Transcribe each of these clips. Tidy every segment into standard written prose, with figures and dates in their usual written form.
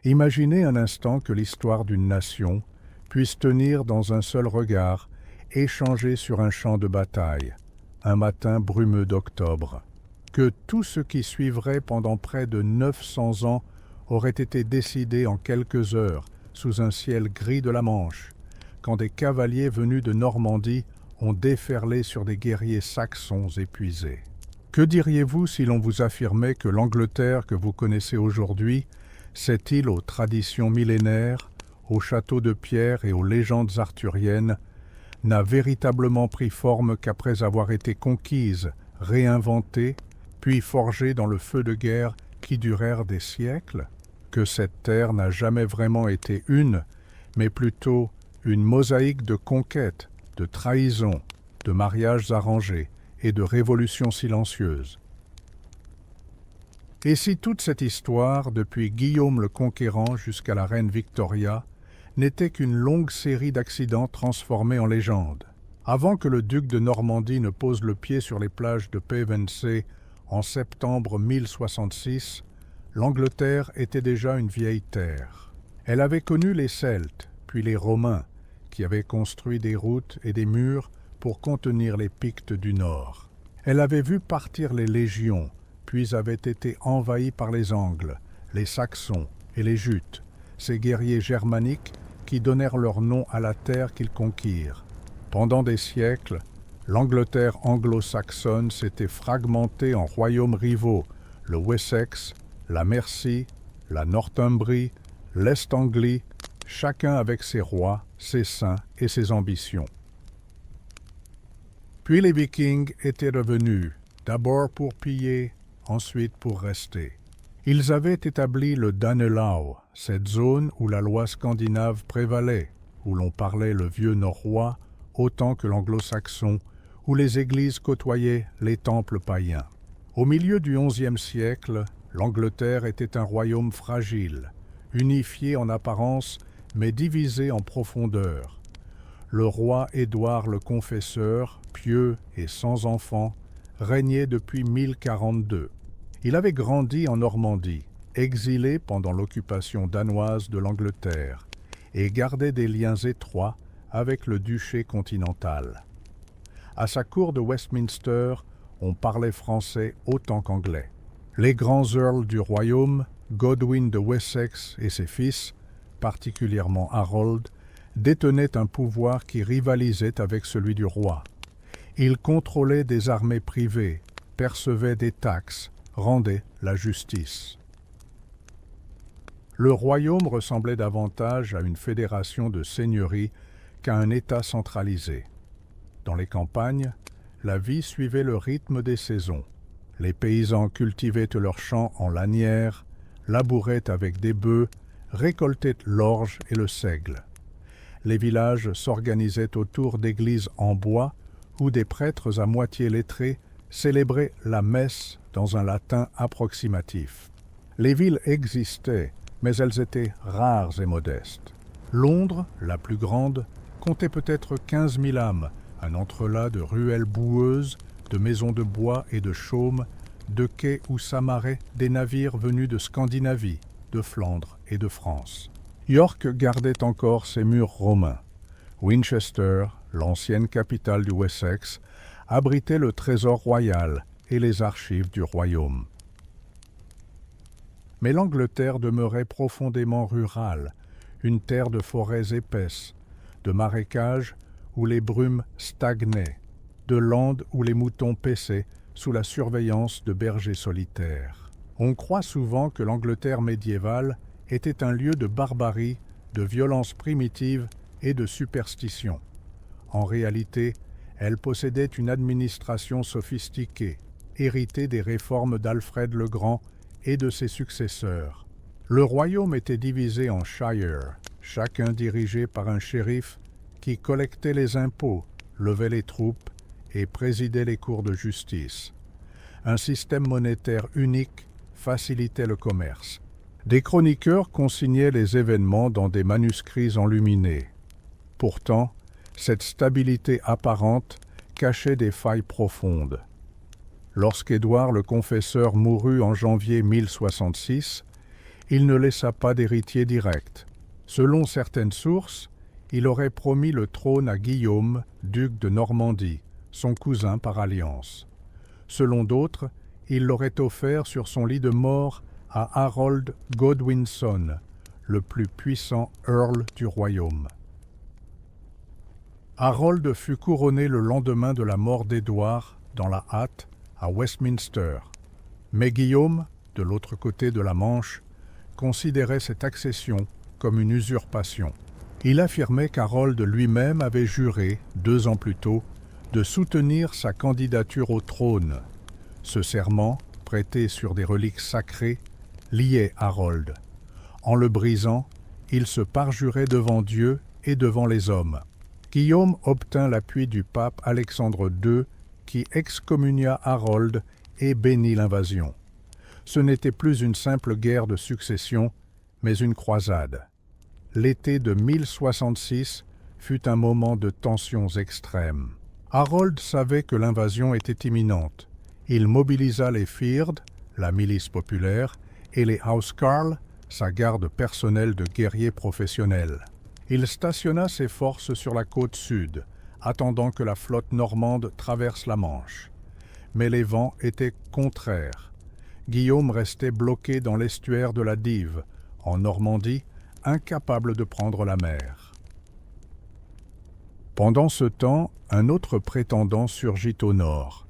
Imaginez un instant que l'histoire d'une nation puisse tenir dans un seul regard, échangé sur un champ de bataille, un matin brumeux d'octobre, que tout ce qui suivrait pendant près de 900 ans aurait été décidé en quelques heures sous un ciel gris de la Manche, quand des cavaliers venus de Normandie ont déferlé sur des guerriers saxons épuisés. Que diriez-vous si l'on vous affirmait que l'Angleterre que vous connaissez aujourd'hui, cette île aux traditions millénaires, aux châteaux de pierre et aux légendes arthuriennes, n'a véritablement pris forme qu'après avoir été conquise, réinventée, puis forgée dans le feu de guerre qui durèrent des siècles? Que cette terre n'a jamais vraiment été une, mais plutôt une mosaïque de conquêtes, de trahisons, de mariages arrangés et de révolutions silencieuses. Et si toute cette histoire, depuis Guillaume le Conquérant jusqu'à la reine Victoria, n'était qu'une longue série d'accidents transformés en légende? Avant que le duc de Normandie ne pose le pied sur les plages de Pevensey en septembre 1066, l'Angleterre était déjà une vieille terre. Elle avait connu les Celtes, puis les Romains, qui avaient construit des routes et des murs pour contenir les Pictes du Nord. Elle avait vu partir les légions, puis avait été envahie par les Angles, les Saxons et les Jutes, ces guerriers germaniques qui donnèrent leur nom à la terre qu'ils conquirent. Pendant des siècles, l'Angleterre anglo-saxonne s'était fragmentée en royaumes rivaux, le Wessex, la Mercie, la Northumbrie, l'Est-Anglie, chacun avec ses rois, ses saints et ses ambitions. Puis les Vikings étaient revenus, d'abord pour piller, ensuite pour rester. Ils avaient établi le Danelaw, cette zone où la loi scandinave prévalait, où l'on parlait le vieux norrois autant que l'anglo-saxon, où les églises côtoyaient les temples païens. Au milieu du XIe siècle, l'Angleterre était un royaume fragile, unifié en apparence mais divisé en profondeur. Le roi Édouard le Confesseur, pieux et sans enfant, régnait depuis 1042. Il avait grandi en Normandie, exilé pendant l'occupation danoise de l'Angleterre, et gardait des liens étroits avec le duché continental. À sa cour de Westminster, on parlait français autant qu'anglais. Les grands earls du royaume, Godwin de Wessex et ses fils, particulièrement Harold, détenaient un pouvoir qui rivalisait avec celui du roi. Ils contrôlaient des armées privées, percevaient des taxes, rendaient la justice. Le royaume ressemblait davantage à une fédération de seigneuries qu'à un État centralisé. Dans les campagnes, la vie suivait le rythme des saisons. Les paysans cultivaient leurs champs en lanières, labouraient avec des bœufs, récoltaient l'orge et le seigle. Les villages s'organisaient autour d'églises en bois où des prêtres à moitié lettrés célébraient la messe dans un latin approximatif. Les villes existaient, mais elles étaient rares et modestes. Londres, la plus grande, comptait peut-être 15 000 âmes, un entrelac de ruelles boueuses, de maisons de bois et de chaumes, de quais où s'amarraient des navires venus de Scandinavie, de Flandre et de France. York gardait encore ses murs romains. Winchester, l'ancienne capitale du Wessex, abritait le trésor royal et les archives du royaume. Mais l'Angleterre demeurait profondément rurale, une terre de forêts épaisses, de marécages où les brumes stagnaient, de landes où les moutons paissaient sous la surveillance de bergers solitaires. On croit souvent que l'Angleterre médiévale était un lieu de barbarie, de violence primitive et de superstition. En réalité, elle possédait une administration sophistiquée, héritée des réformes d'Alfred le Grand et de ses successeurs. Le royaume était divisé en shires, chacun dirigé par un shérif qui collectait les impôts, levait les troupes et présidait les cours de justice. Un système monétaire unique facilitait le commerce. Des chroniqueurs consignaient les événements dans des manuscrits enluminés. Pourtant, cette stabilité apparente cachait des failles profondes. Lorsqu'Édouard le Confesseur mourut en janvier 1066, Il ne laissa pas d'héritier direct. Selon certaines sources, il aurait promis le trône à Guillaume, duc de Normandie, son cousin par alliance. Selon d'autres, il l'aurait offert sur son lit de mort à Harold Godwinson, le plus puissant Earl du royaume. Harold fut couronné le lendemain de la mort d'Édouard dans la hâte à Westminster. Mais Guillaume, de l'autre côté de la Manche, considérait cette accession comme une usurpation. Il affirmait qu'Harold lui-même avait juré, 2 ans plus tôt, de soutenir sa candidature au trône. Ce serment, prêté sur des reliques sacrées, liait Harold. En le brisant, il se parjurait devant Dieu et devant les hommes. Guillaume obtint l'appui du pape Alexandre II qui excommunia Harold et bénit l'invasion. Ce n'était plus une simple guerre de succession, mais une croisade. L'été de 1066 fut un moment de tensions extrêmes. Harold savait que l'invasion était imminente. Il mobilisa les Fyrd, la milice populaire, et les Housecarls, sa garde personnelle de guerriers professionnels. Il stationna ses forces sur la côte sud, attendant que la flotte normande traverse la Manche. Mais les vents étaient contraires. Guillaume restait bloqué dans l'estuaire de la Dive, en Normandie, incapable de prendre la mer. Pendant ce temps, un autre prétendant surgit au nord.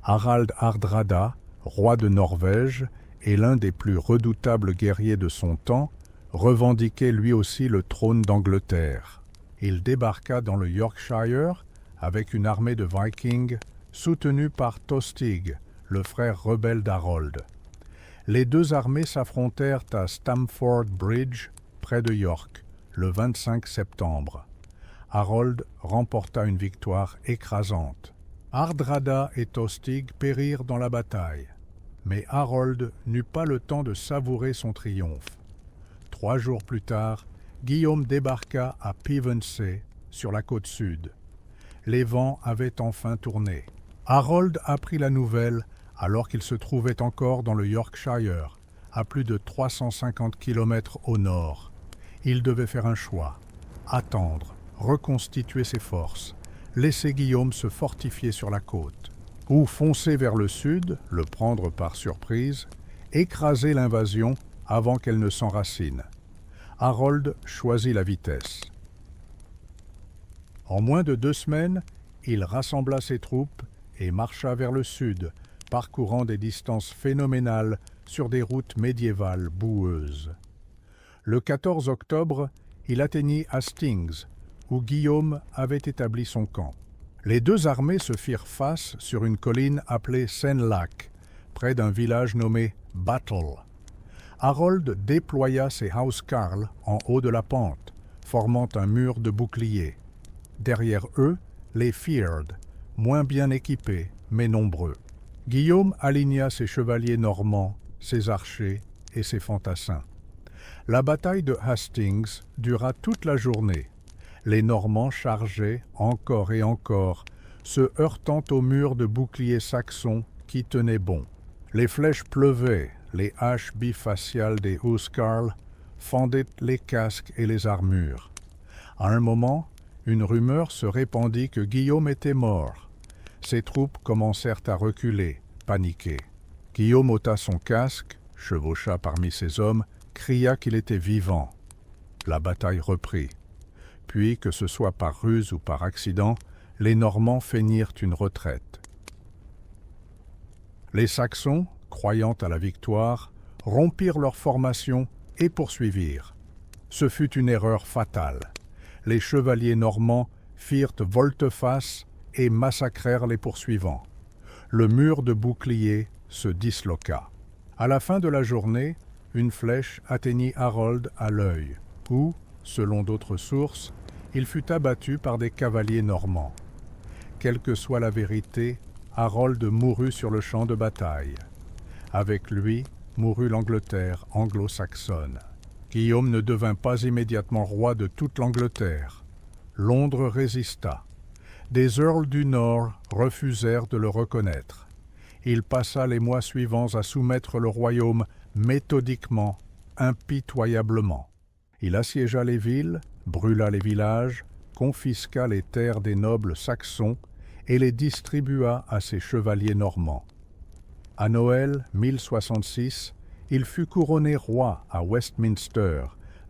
Harald Hardrada, roi de Norvège et l'un des plus redoutables guerriers de son temps, revendiquait lui aussi le trône d'Angleterre. Il débarqua dans le Yorkshire avec une armée de Vikings soutenue par Tostig, le frère rebelle d'Harold. Les 2 armées s'affrontèrent à Stamford Bridge, près de York, le 25 septembre. Harold remporta une victoire écrasante. Hardrada et Tostig périrent dans la bataille, mais Harold n'eut pas le temps de savourer son triomphe. 3 jours plus tard, Guillaume débarqua à Pevensey, sur la côte sud. Les vents avaient enfin tourné. Harold apprit la nouvelle alors qu'il se trouvait encore dans le Yorkshire, à plus de 350 km au nord. Il devait faire un choix, attendre, reconstituer ses forces, laisser Guillaume se fortifier sur la côte, ou foncer vers le sud, le prendre par surprise, écraser l'invasion avant qu'elle ne s'enracine. Harold choisit la vitesse. En moins de 2 semaines, il rassembla ses troupes et marcha vers le sud, parcourant des distances phénoménales sur des routes médiévales boueuses. Le 14 octobre, il atteignit Hastings, où Guillaume avait établi son camp. Les 2 armées se firent face sur une colline appelée Senlac, près d'un village nommé Battle. Harold déploya ses Housecarls en haut de la pente, formant un mur de boucliers. Derrière eux, les Fyrd, moins bien équipés, mais nombreux. Guillaume aligna ses chevaliers normands, ses archers et ses fantassins. La bataille de Hastings dura toute la journée. Les Normands chargeaient encore et encore, se heurtant aux murs de boucliers saxons qui tenaient bon. Les flèches pleuvaient, les haches bifaciales des Housecarls fendaient les casques et les armures. À un moment, une rumeur se répandit que Guillaume était mort. Ses troupes commencèrent à reculer, paniquées. Guillaume ôta son casque, chevaucha parmi ses hommes, cria qu'il était vivant. La bataille reprit. Puis, que ce soit par ruse ou par accident, les Normands feignirent une retraite. Les Saxons, croyant à la victoire, rompirent leur formation et poursuivirent. Ce fut une erreur fatale. Les chevaliers normands firent volte-face et massacrèrent les poursuivants. Le mur de boucliers se disloqua. À la fin de la journée, une flèche atteignit Harold à l'œil, où, selon d'autres sources, il fut abattu par des cavaliers normands. Quelle que soit la vérité, Harold mourut sur le champ de bataille. Avec lui mourut l'Angleterre anglo-saxonne. Guillaume ne devint pas immédiatement roi de toute l'Angleterre. Londres résista. Des Earls du Nord refusèrent de le reconnaître. Il passa les mois suivants à soumettre le royaume méthodiquement, impitoyablement. Il assiégea les villes, brûla les villages, confisqua les terres des nobles saxons et les distribua à ses chevaliers normands. À Noël 1066, il fut couronné roi à Westminster,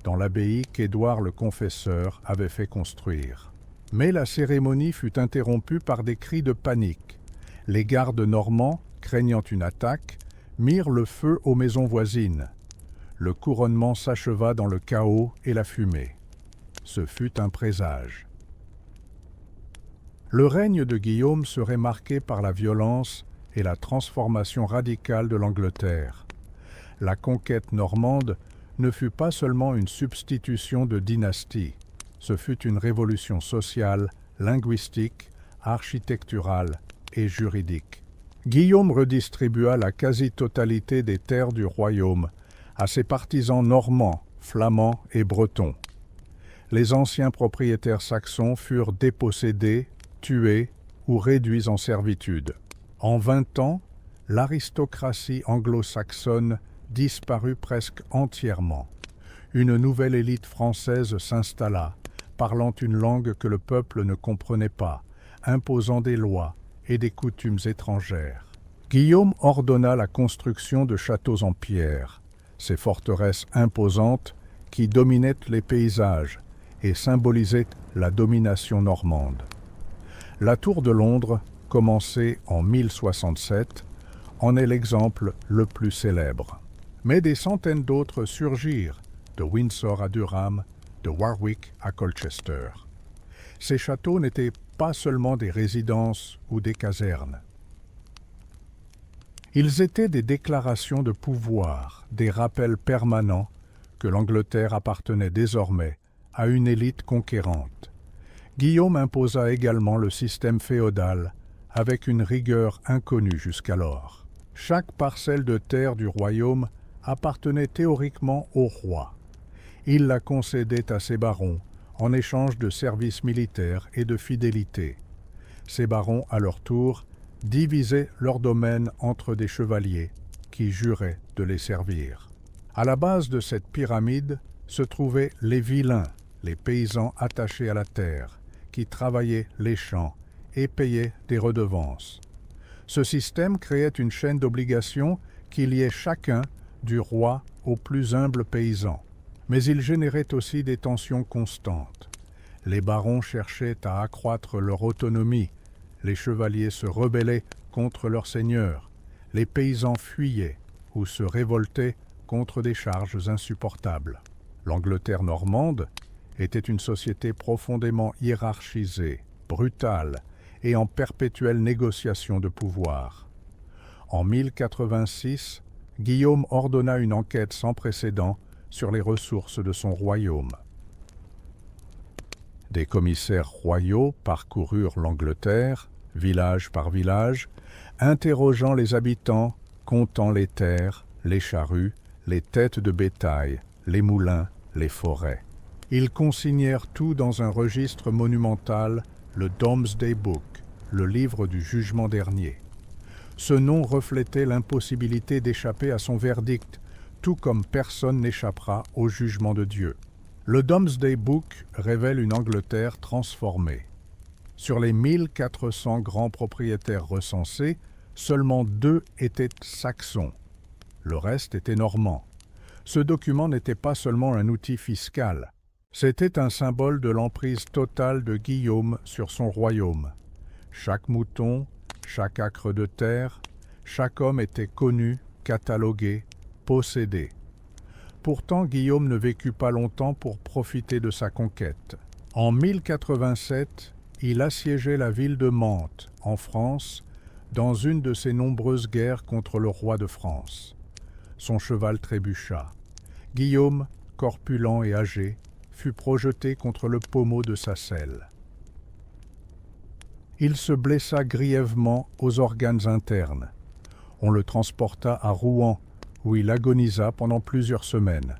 dans l'abbaye qu'Édouard le Confesseur avait fait construire. Mais la cérémonie fut interrompue par des cris de panique. Les gardes normands, craignant une attaque, mirent le feu aux maisons voisines. Le couronnement s'acheva dans le chaos et la fumée. Ce fut un présage. Le règne de Guillaume serait marqué par la violence et la transformation radicale de l'Angleterre. La conquête normande ne fut pas seulement une substitution de dynastie, ce fut une révolution sociale, linguistique, architecturale et juridique. Guillaume redistribua la quasi-totalité des terres du royaume à ses partisans normands, flamands et bretons. Les anciens propriétaires saxons furent dépossédés, tués ou réduits en servitude. En 20 ans, l'aristocratie anglo-saxonne disparut presque entièrement. Une nouvelle élite française s'installa, parlant une langue que le peuple ne comprenait pas, imposant des lois et des coutumes étrangères. Guillaume ordonna la construction de châteaux en pierre, ces forteresses imposantes qui dominaient les paysages et symbolisaient la domination normande. La tour de Londres, commencée en 1067, en est l'exemple le plus célèbre. Mais des centaines d'autres surgirent, de Windsor à Durham, de Warwick à Colchester. Ces châteaux n'étaient pas seulement des résidences ou des casernes. Ils étaient des déclarations de pouvoir, des rappels permanents que l'Angleterre appartenait désormais à une élite conquérante. Guillaume imposa également le système féodal avec une rigueur inconnue jusqu'alors. Chaque parcelle de terre du royaume appartenait théoriquement au roi. Il la concédait à ses barons en échange de services militaires et de fidélité. Ces barons, à leur tour, divisaient leurs domaines entre des chevaliers qui juraient de les servir. À la base de cette pyramide se trouvaient les vilains, les paysans attachés à la terre, qui travaillaient les champs et payaient des redevances. Ce système créait une chaîne d'obligations qui liait chacun, du roi aux plus humbles paysans. Mais il générait aussi des tensions constantes. Les barons cherchaient à accroître leur autonomie, les chevaliers se rebellaient contre leurs seigneurs, les paysans fuyaient ou se révoltaient contre des charges insupportables. L'Angleterre normande était une société profondément hiérarchisée, brutale et en perpétuelle négociation de pouvoir. En 1086, Guillaume ordonna une enquête sans précédent sur les ressources de son royaume. Des commissaires royaux parcoururent l'Angleterre, village par village, interrogeant les habitants, comptant les terres, les charrues, les têtes de bétail, les moulins, les forêts. Ils consignèrent tout dans un registre monumental, le Domesday Book, le livre du jugement dernier. Ce nom reflétait l'impossibilité d'échapper à son verdict, tout comme personne n'échappera au jugement de Dieu. Le Domesday Book révèle une Angleterre transformée. Sur les 1400 grands propriétaires recensés, seulement 2 étaient saxons. Le reste était normand. Ce document n'était pas seulement un outil fiscal, c'était un symbole de l'emprise totale de Guillaume sur son royaume. Chaque mouton, chaque acre de terre, chaque homme était connu, catalogué, possédé. Pourtant, Guillaume ne vécut pas longtemps pour profiter de sa conquête. En 1087, il assiégeait la ville de Mantes, en France, dans une de ses nombreuses guerres contre le roi de France. Son cheval trébucha. Guillaume, corpulent et âgé, fut projeté contre le pommeau de sa selle. Il se blessa grièvement aux organes internes. On le transporta à Rouen, où il agonisa pendant plusieurs semaines.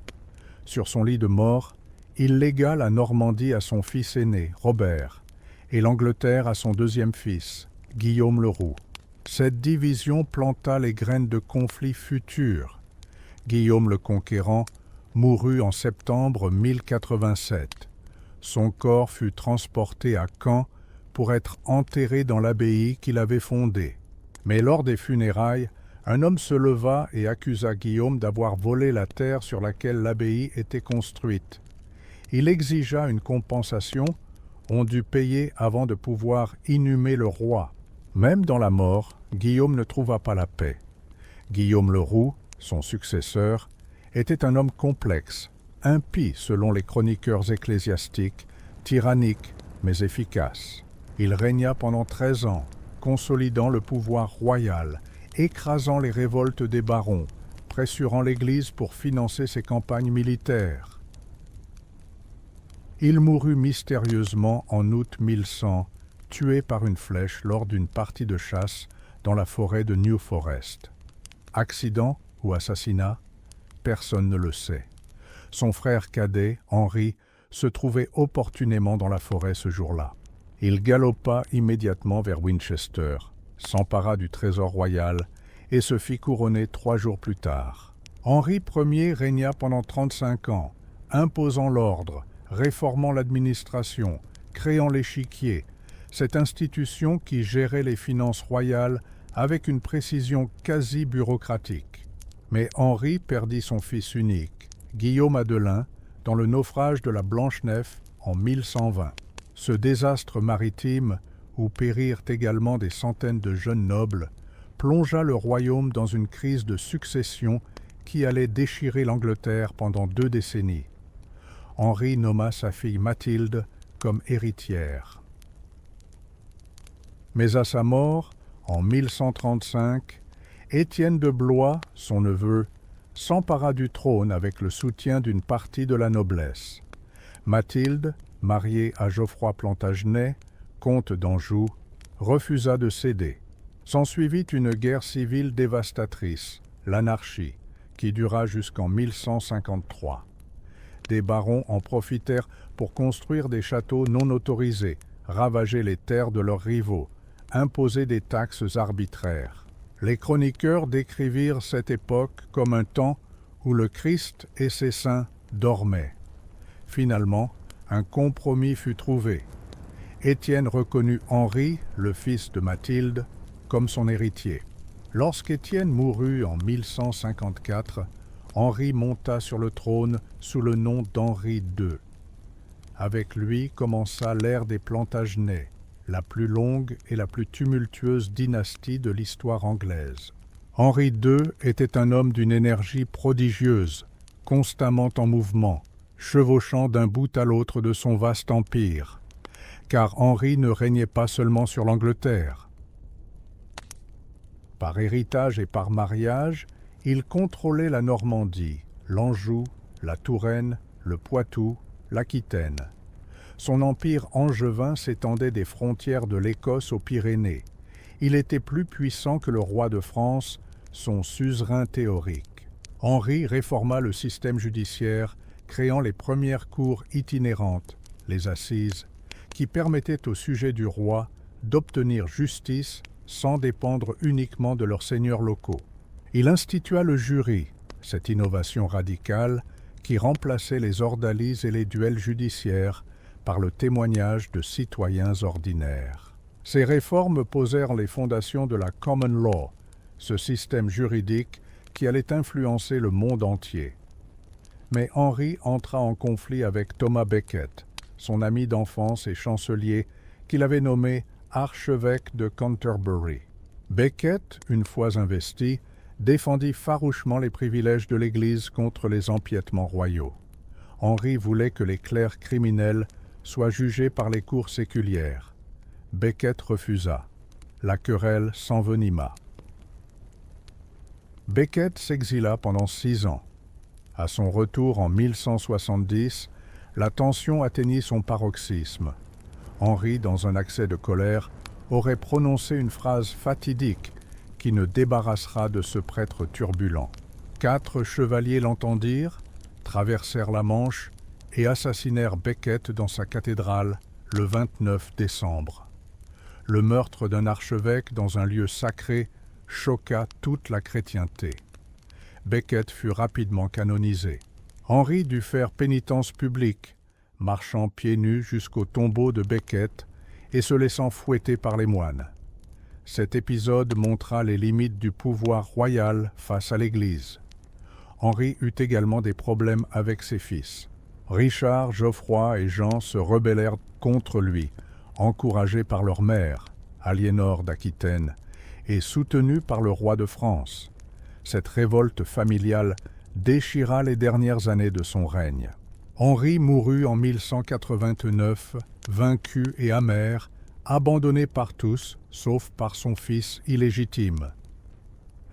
Sur son lit de mort, il légua la Normandie à son fils aîné, Robert, et l'Angleterre à son deuxième fils, Guillaume le Roux. Cette division planta les graines de conflits futurs. Guillaume le Conquérant mourut en septembre 1087. Son corps fut transporté à Caen pour être enterré dans l'abbaye qu'il avait fondée. Mais lors des funérailles, un homme se leva et accusa Guillaume d'avoir volé la terre sur laquelle l'abbaye était construite. Il exigea une compensation, on dut payer avant de pouvoir inhumer le roi. Même dans la mort, Guillaume ne trouva pas la paix. Guillaume le Roux, son successeur, était un homme complexe, impie selon les chroniqueurs ecclésiastiques, tyrannique mais efficace. Il régna pendant 13 ans, consolidant le pouvoir royal, écrasant les révoltes des barons, pressurant l'Église pour financer ses campagnes militaires. Il mourut mystérieusement en août 1100, tué par une flèche lors d'une partie de chasse dans la forêt de New Forest. Accident ou assassinat? Personne ne le sait. Son frère cadet, Henri, se trouvait opportunément dans la forêt ce jour-là. Il galopa immédiatement vers Winchester, s'empara du trésor royal et se fit couronner 3 jours plus tard. Henri Ier régna pendant 35 ans, imposant l'ordre, réformant l'administration, créant l'échiquier, cette institution qui gérait les finances royales avec une précision quasi bureaucratique. Mais Henri perdit son fils unique, Guillaume Adelin, dans le naufrage de la Blanche-Nef en 1120. Ce désastre maritime, où périrent également des centaines de jeunes nobles, plongea le royaume dans une crise de succession qui allait déchirer l'Angleterre pendant 2 décennies. Henri nomma sa fille Mathilde comme héritière. Mais à sa mort, en 1135, Étienne de Blois, son neveu, s'empara du trône avec le soutien d'une partie de la noblesse. Mathilde, mariée à Geoffroy Plantagenet, comte d'Anjou, refusa de céder. S'ensuivit une guerre civile dévastatrice, l'anarchie, qui dura jusqu'en 1153. Des barons en profitèrent pour construire des châteaux non autorisés, ravager les terres de leurs rivaux, imposer des taxes arbitraires. Les chroniqueurs décrivirent cette époque comme un temps où le Christ et ses saints dormaient. Finalement, un compromis fut trouvé. Étienne reconnut Henri, le fils de Mathilde, comme son héritier. Lorsqu'Étienne mourut en 1154, Henri monta sur le trône sous le nom d'Henri II. Avec lui commença l'ère des Plantagenets, la plus longue et la plus tumultueuse dynastie de l'histoire anglaise. Henri II était un homme d'une énergie prodigieuse, constamment en mouvement, chevauchant d'un bout à l'autre de son vaste empire, car Henri ne régnait pas seulement sur l'Angleterre. Par héritage et par mariage, il contrôlait la Normandie, l'Anjou, la Touraine, le Poitou, l'Aquitaine. Son empire angevin s'étendait des frontières de l'Écosse aux Pyrénées. Il était plus puissant que le roi de France, son suzerain théorique. Henri réforma le système judiciaire, créant les premières cours itinérantes, les assises, qui permettaient aux sujets du roi d'obtenir justice sans dépendre uniquement de leurs seigneurs locaux. Il institua le jury, cette innovation radicale qui remplaçait les ordalies et les duels judiciaires par le témoignage de citoyens ordinaires. Ces réformes posèrent les fondations de la common law, ce système juridique qui allait influencer le monde entier. Mais Henri entra en conflit avec Thomas Becket, son ami d'enfance et chancelier, qu'il avait nommé archevêque de Canterbury. Becket, une fois investi, défendit farouchement les privilèges de l'Église contre les empiètements royaux. Henri voulait que les clercs criminels soient jugés par les cours séculières. Becket refusa. La querelle s'envenima. Becket s'exila pendant 6 ans. À son retour en 1170, la tension atteignit son paroxysme. Henri, dans un accès de colère, aurait prononcé une phrase fatidique qui ne débarrassera de ce prêtre turbulent. 4 chevaliers l'entendirent, traversèrent la Manche et assassinèrent Becket dans sa cathédrale le 29 décembre. Le meurtre d'un archevêque dans un lieu sacré choqua toute la chrétienté. Becket fut rapidement canonisé. Henri dut faire pénitence publique, marchant pieds nus jusqu'au tombeau de Becket et se laissant fouetter par les moines. Cet épisode montra les limites du pouvoir royal face à l'Église. Henri eut également des problèmes avec ses fils. Richard, Geoffroy et Jean se rebellèrent contre lui, encouragés par leur mère, Aliénor d'Aquitaine, et soutenus par le roi de France. Cette révolte familiale déchira les dernières années de son règne. Henri mourut en 1189, vaincu et amer, abandonné par tous, sauf par son fils illégitime.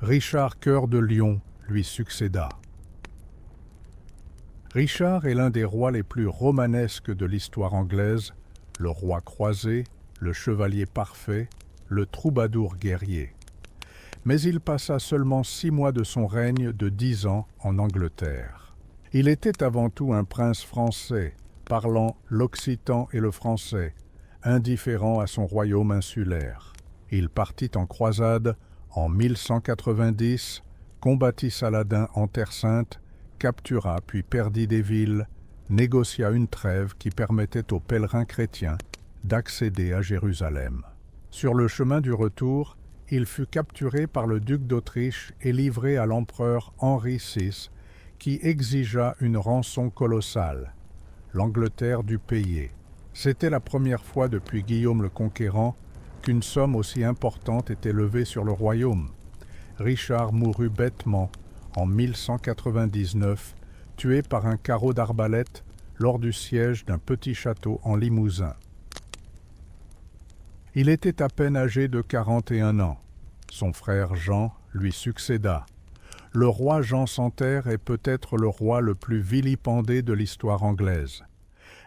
Richard Cœur de Lion lui succéda. Richard est l'un des rois les plus romanesques de l'histoire anglaise, le roi croisé, le chevalier parfait, le troubadour guerrier. Mais il passa seulement 6 mois de son règne de 10 ans en Angleterre. Il était avant tout un prince français, parlant l'occitan et le français, indifférent à son royaume insulaire. Il partit en croisade en 1190, combattit Saladin en Terre Sainte, captura puis perdit des villes, négocia une trêve qui permettait aux pèlerins chrétiens d'accéder à Jérusalem. Sur le chemin du retour, il fut capturé par le duc d'Autriche et livré à l'empereur Henri VI, qui exigea une rançon colossale. L'Angleterre dut payer. C'était la première fois depuis Guillaume le Conquérant qu'une somme aussi importante était levée sur le royaume. Richard mourut bêtement en 1199, tué par un carreau d'arbalète lors du siège d'un petit château en Limousin. Il était à peine âgé de 41 ans. Son frère Jean lui succéda. Le roi Jean sans terre est peut-être le roi le plus vilipendé de l'histoire anglaise.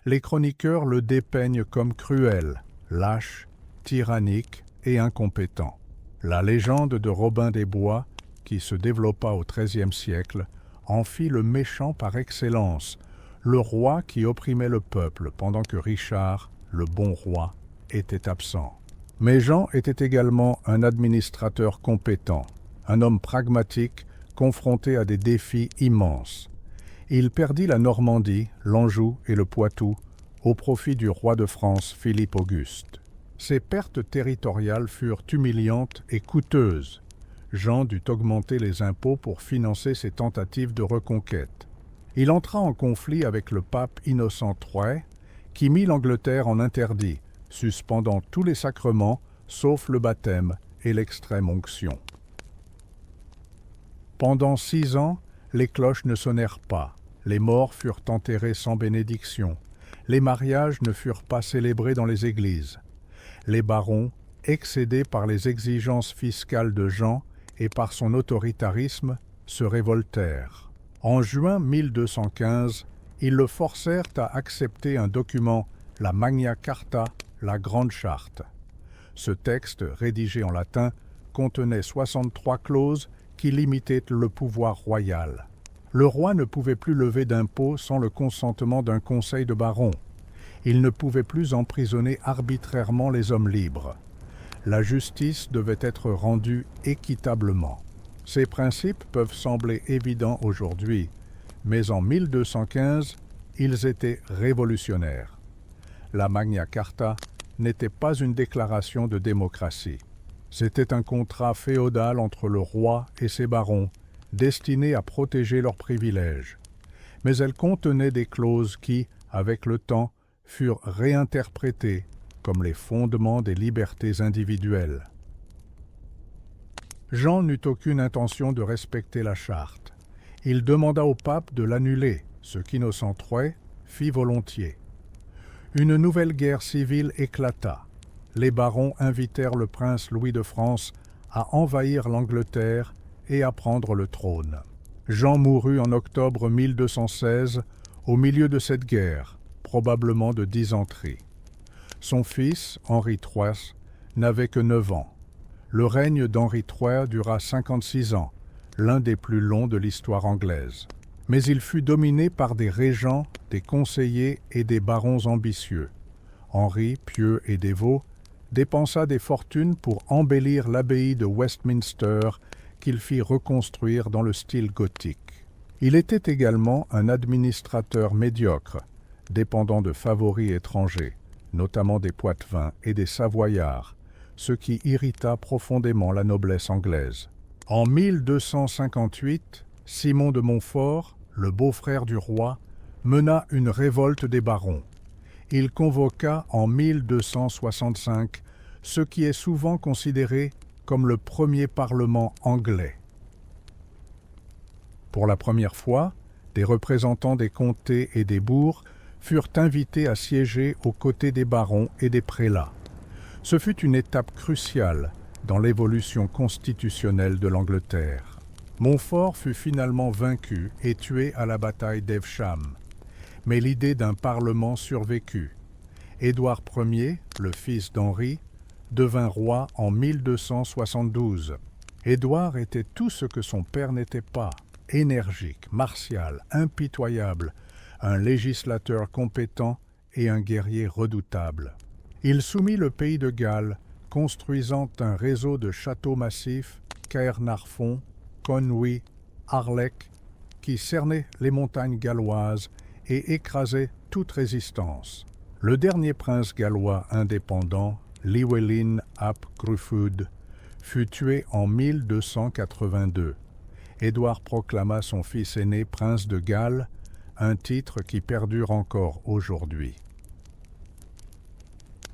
Les chroniqueurs le dépeignent comme cruel, lâche, tyrannique et incompétent. La légende de Robin des Bois, qui se développa au XIIIe siècle, en fit le méchant par excellence, le roi qui opprimait le peuple pendant que Richard, le bon roi, était absent. Mais Jean était également un administrateur compétent, un homme pragmatique confronté à des défis immenses. Il perdit la Normandie, l'Anjou et le Poitou au profit du roi de France Philippe Auguste. Ces pertes territoriales furent humiliantes et coûteuses. Jean dut augmenter les impôts pour financer ses tentatives de reconquête. Il entra en conflit avec le pape Innocent III, qui mit l'Angleterre en interdit, suspendant tous les sacrements, sauf le baptême et l'extrême onction. Pendant 6 ans, les cloches ne sonnèrent pas, les morts furent enterrés sans bénédiction, les mariages ne furent pas célébrés dans les églises. Les barons, excédés par les exigences fiscales de Jean et par son autoritarisme, se révoltèrent. En juin 1215, ils le forcèrent à accepter un document, la Magna Carta, la Grande Charte. Ce texte, rédigé en latin, contenait 63 clauses qui limitaient le pouvoir royal. Le roi ne pouvait plus lever d'impôts sans le consentement d'un conseil de barons. Il ne pouvait plus emprisonner arbitrairement les hommes libres. La justice devait être rendue équitablement. Ces principes peuvent sembler évidents aujourd'hui, mais en 1215, ils étaient révolutionnaires. La Magna Carta n'était pas une déclaration de démocratie. C'était un contrat féodal entre le roi et ses barons, destiné à protéger leurs privilèges. Mais elle contenait des clauses qui, avec le temps, furent réinterprétées comme les fondements des libertés individuelles. Jean n'eut aucune intention de respecter la charte. Il demanda au pape de l'annuler, ce qu'Innocent III fit volontiers. Une nouvelle guerre civile éclata. Les barons invitèrent le prince Louis de France à envahir l'Angleterre et à prendre le trône. Jean mourut en octobre 1216 au milieu de cette guerre, probablement de dysenterie. Son fils, Henri III, n'avait que 9 ans. Le règne d'Henri III dura 56 ans, l'un des plus longs de l'histoire anglaise. Mais il fut dominé par des régents, des conseillers et des barons ambitieux. Henri, pieux et dévot, dépensa des fortunes pour embellir l'abbaye de Westminster qu'il fit reconstruire dans le style gothique. Il était également un administrateur médiocre, dépendant de favoris étrangers, notamment des Poitevins et des Savoyards, ce qui irrita profondément la noblesse anglaise. En 1258, Simon de Montfort, le beau-frère du roi, mena une révolte des barons. Il convoqua en 1265 ce qui est souvent considéré comme le premier parlement anglais. Pour la première fois, des représentants des comtés et des bourgs furent invités à siéger aux côtés des barons et des prélats. Ce fut une étape cruciale dans l'évolution constitutionnelle de l'Angleterre. Montfort fut finalement vaincu et tué à la bataille d'Evesham. Mais l'idée d'un parlement survécut. Édouard Ier, le fils d'Henri, devint roi en 1272. Édouard était tout ce que son père n'était pas. Énergique, martial, impitoyable, un législateur compétent et un guerrier redoutable. Il soumit le pays de Galles, construisant un réseau de châteaux massifs, Caernarfon, Conwy, Harlech, qui cernaient les montagnes galloises et écrasaient toute résistance. Le dernier prince gallois indépendant, Llywelyn ap Gruffudd, fut tué en 1282. Édouard proclama son fils aîné prince de Galles, un titre qui perdure encore aujourd'hui.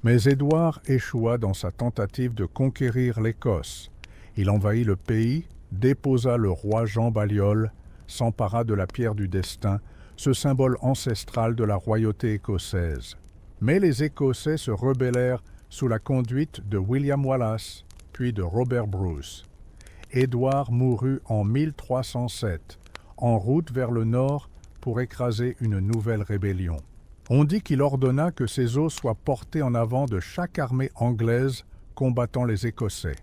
Mais Édouard échoua dans sa tentative de conquérir l'Écosse. Il envahit le pays, déposa le roi Jean Balliol, s'empara de la pierre du destin, ce symbole ancestral de la royauté écossaise. Mais les Écossais se rebellèrent sous la conduite de William Wallace, puis de Robert Bruce. Édouard mourut en 1307, en route vers le nord pour écraser une nouvelle rébellion. On dit qu'il ordonna que ses os soient portés en avant de chaque armée anglaise combattant les Écossais.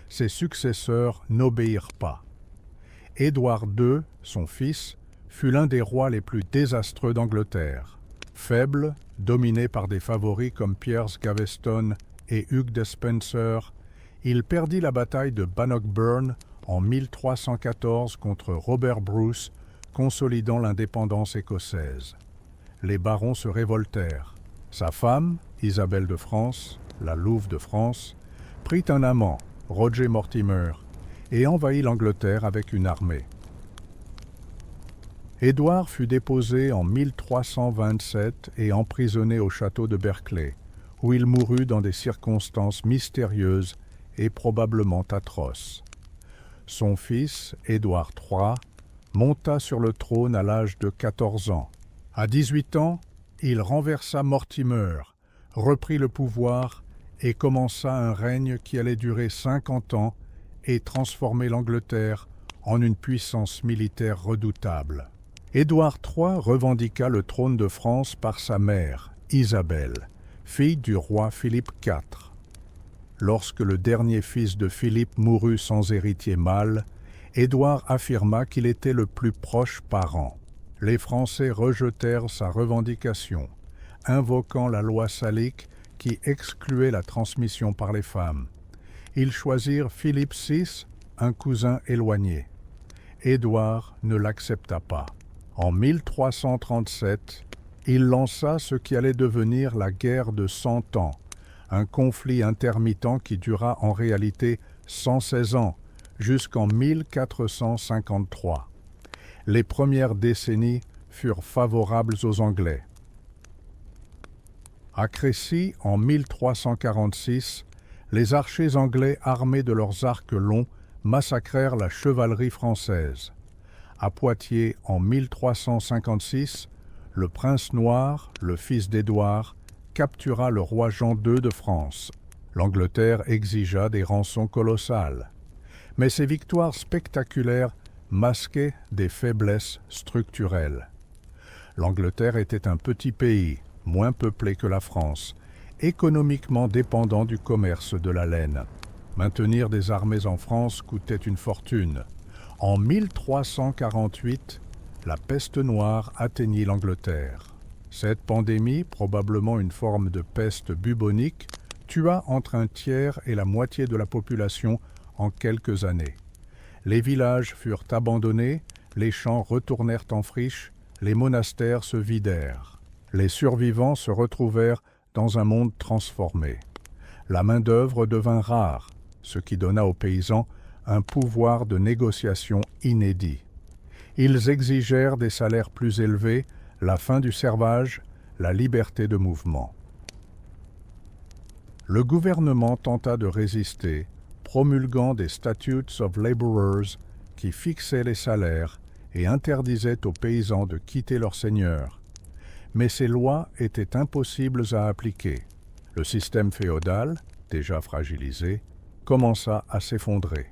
Ses successeurs n'obéirent pas. Édouard II, son fils, fut l'un des rois les plus désastreux d'Angleterre. Faible, dominé par des favoris comme Piers Gaveston et Hugh Despencer, il perdit la bataille de Bannockburn en 1314 contre Robert Bruce, consolidant l'indépendance écossaise. Les barons se révoltèrent. Sa femme, Isabelle de France, la Louve de France, prit un amant, Roger Mortimer, et envahit l'Angleterre avec une armée. Édouard fut déposé en 1327 et emprisonné au château de Berkeley, où il mourut dans des circonstances mystérieuses et probablement atroces. Son fils, Édouard III, monta sur le trône à l'âge de 14 ans. À 18 ans, il renversa Mortimer, reprit le pouvoir et commença un règne qui allait durer 50 ans et transformer l'Angleterre en une puissance militaire redoutable. Édouard III revendiqua le trône de France par sa mère, Isabelle, fille du roi Philippe IV. Lorsque le dernier fils de Philippe mourut sans héritier mâle, Édouard affirma qu'il était le plus proche parent. Les Français rejetèrent sa revendication, invoquant la loi salique qui excluait la transmission par les femmes. Ils choisirent Philippe VI, un cousin éloigné. Édouard ne l'accepta pas. En 1337, il lança ce qui allait devenir la guerre de 100 ans, un conflit intermittent qui dura en réalité 116 ans, jusqu'en 1453. Les premières décennies furent favorables aux Anglais. À Crécy, en 1346, les archers anglais armés de leurs arcs longs massacrèrent la chevalerie française. À Poitiers, en 1356, le prince noir, le fils d'Édouard, captura le roi Jean II de France. L'Angleterre exigea des rançons colossales. Mais ces victoires spectaculaires masquaient des faiblesses structurelles. L'Angleterre était un petit pays, moins peuplé que la France, économiquement dépendant du commerce de la laine. Maintenir des armées en France coûtait une fortune. En 1348, la peste noire atteignit l'Angleterre. Cette pandémie, probablement une forme de peste bubonique, tua entre un tiers et la moitié de la population en quelques années. Les villages furent abandonnés, les champs retournèrent en friche, les monastères se vidèrent. Les survivants se retrouvèrent dans un monde transformé. La main-d'œuvre devint rare, ce qui donna aux paysans un pouvoir de négociation inédit. Ils exigèrent des salaires plus élevés, la fin du servage, la liberté de mouvement. Le gouvernement tenta de résister, promulguant des Statutes of Labourers qui fixaient les salaires et interdisaient aux paysans de quitter leur seigneur. Mais ces lois étaient impossibles à appliquer. Le système féodal, déjà fragilisé, commença à s'effondrer.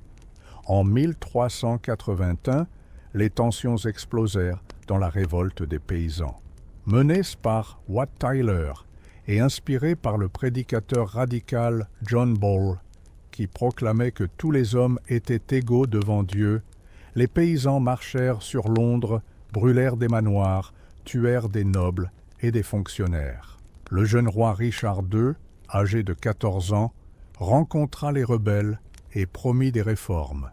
En 1381, les tensions explosèrent dans la révolte des paysans. Menée par Wat Tyler et inspirée par le prédicateur radical John Ball, qui proclamait que tous les hommes étaient égaux devant Dieu, les paysans marchèrent sur Londres, brûlèrent des manoirs, tuèrent des nobles et des fonctionnaires. Le jeune roi Richard II, âgé de 14 ans, rencontra les rebelles et promit des réformes.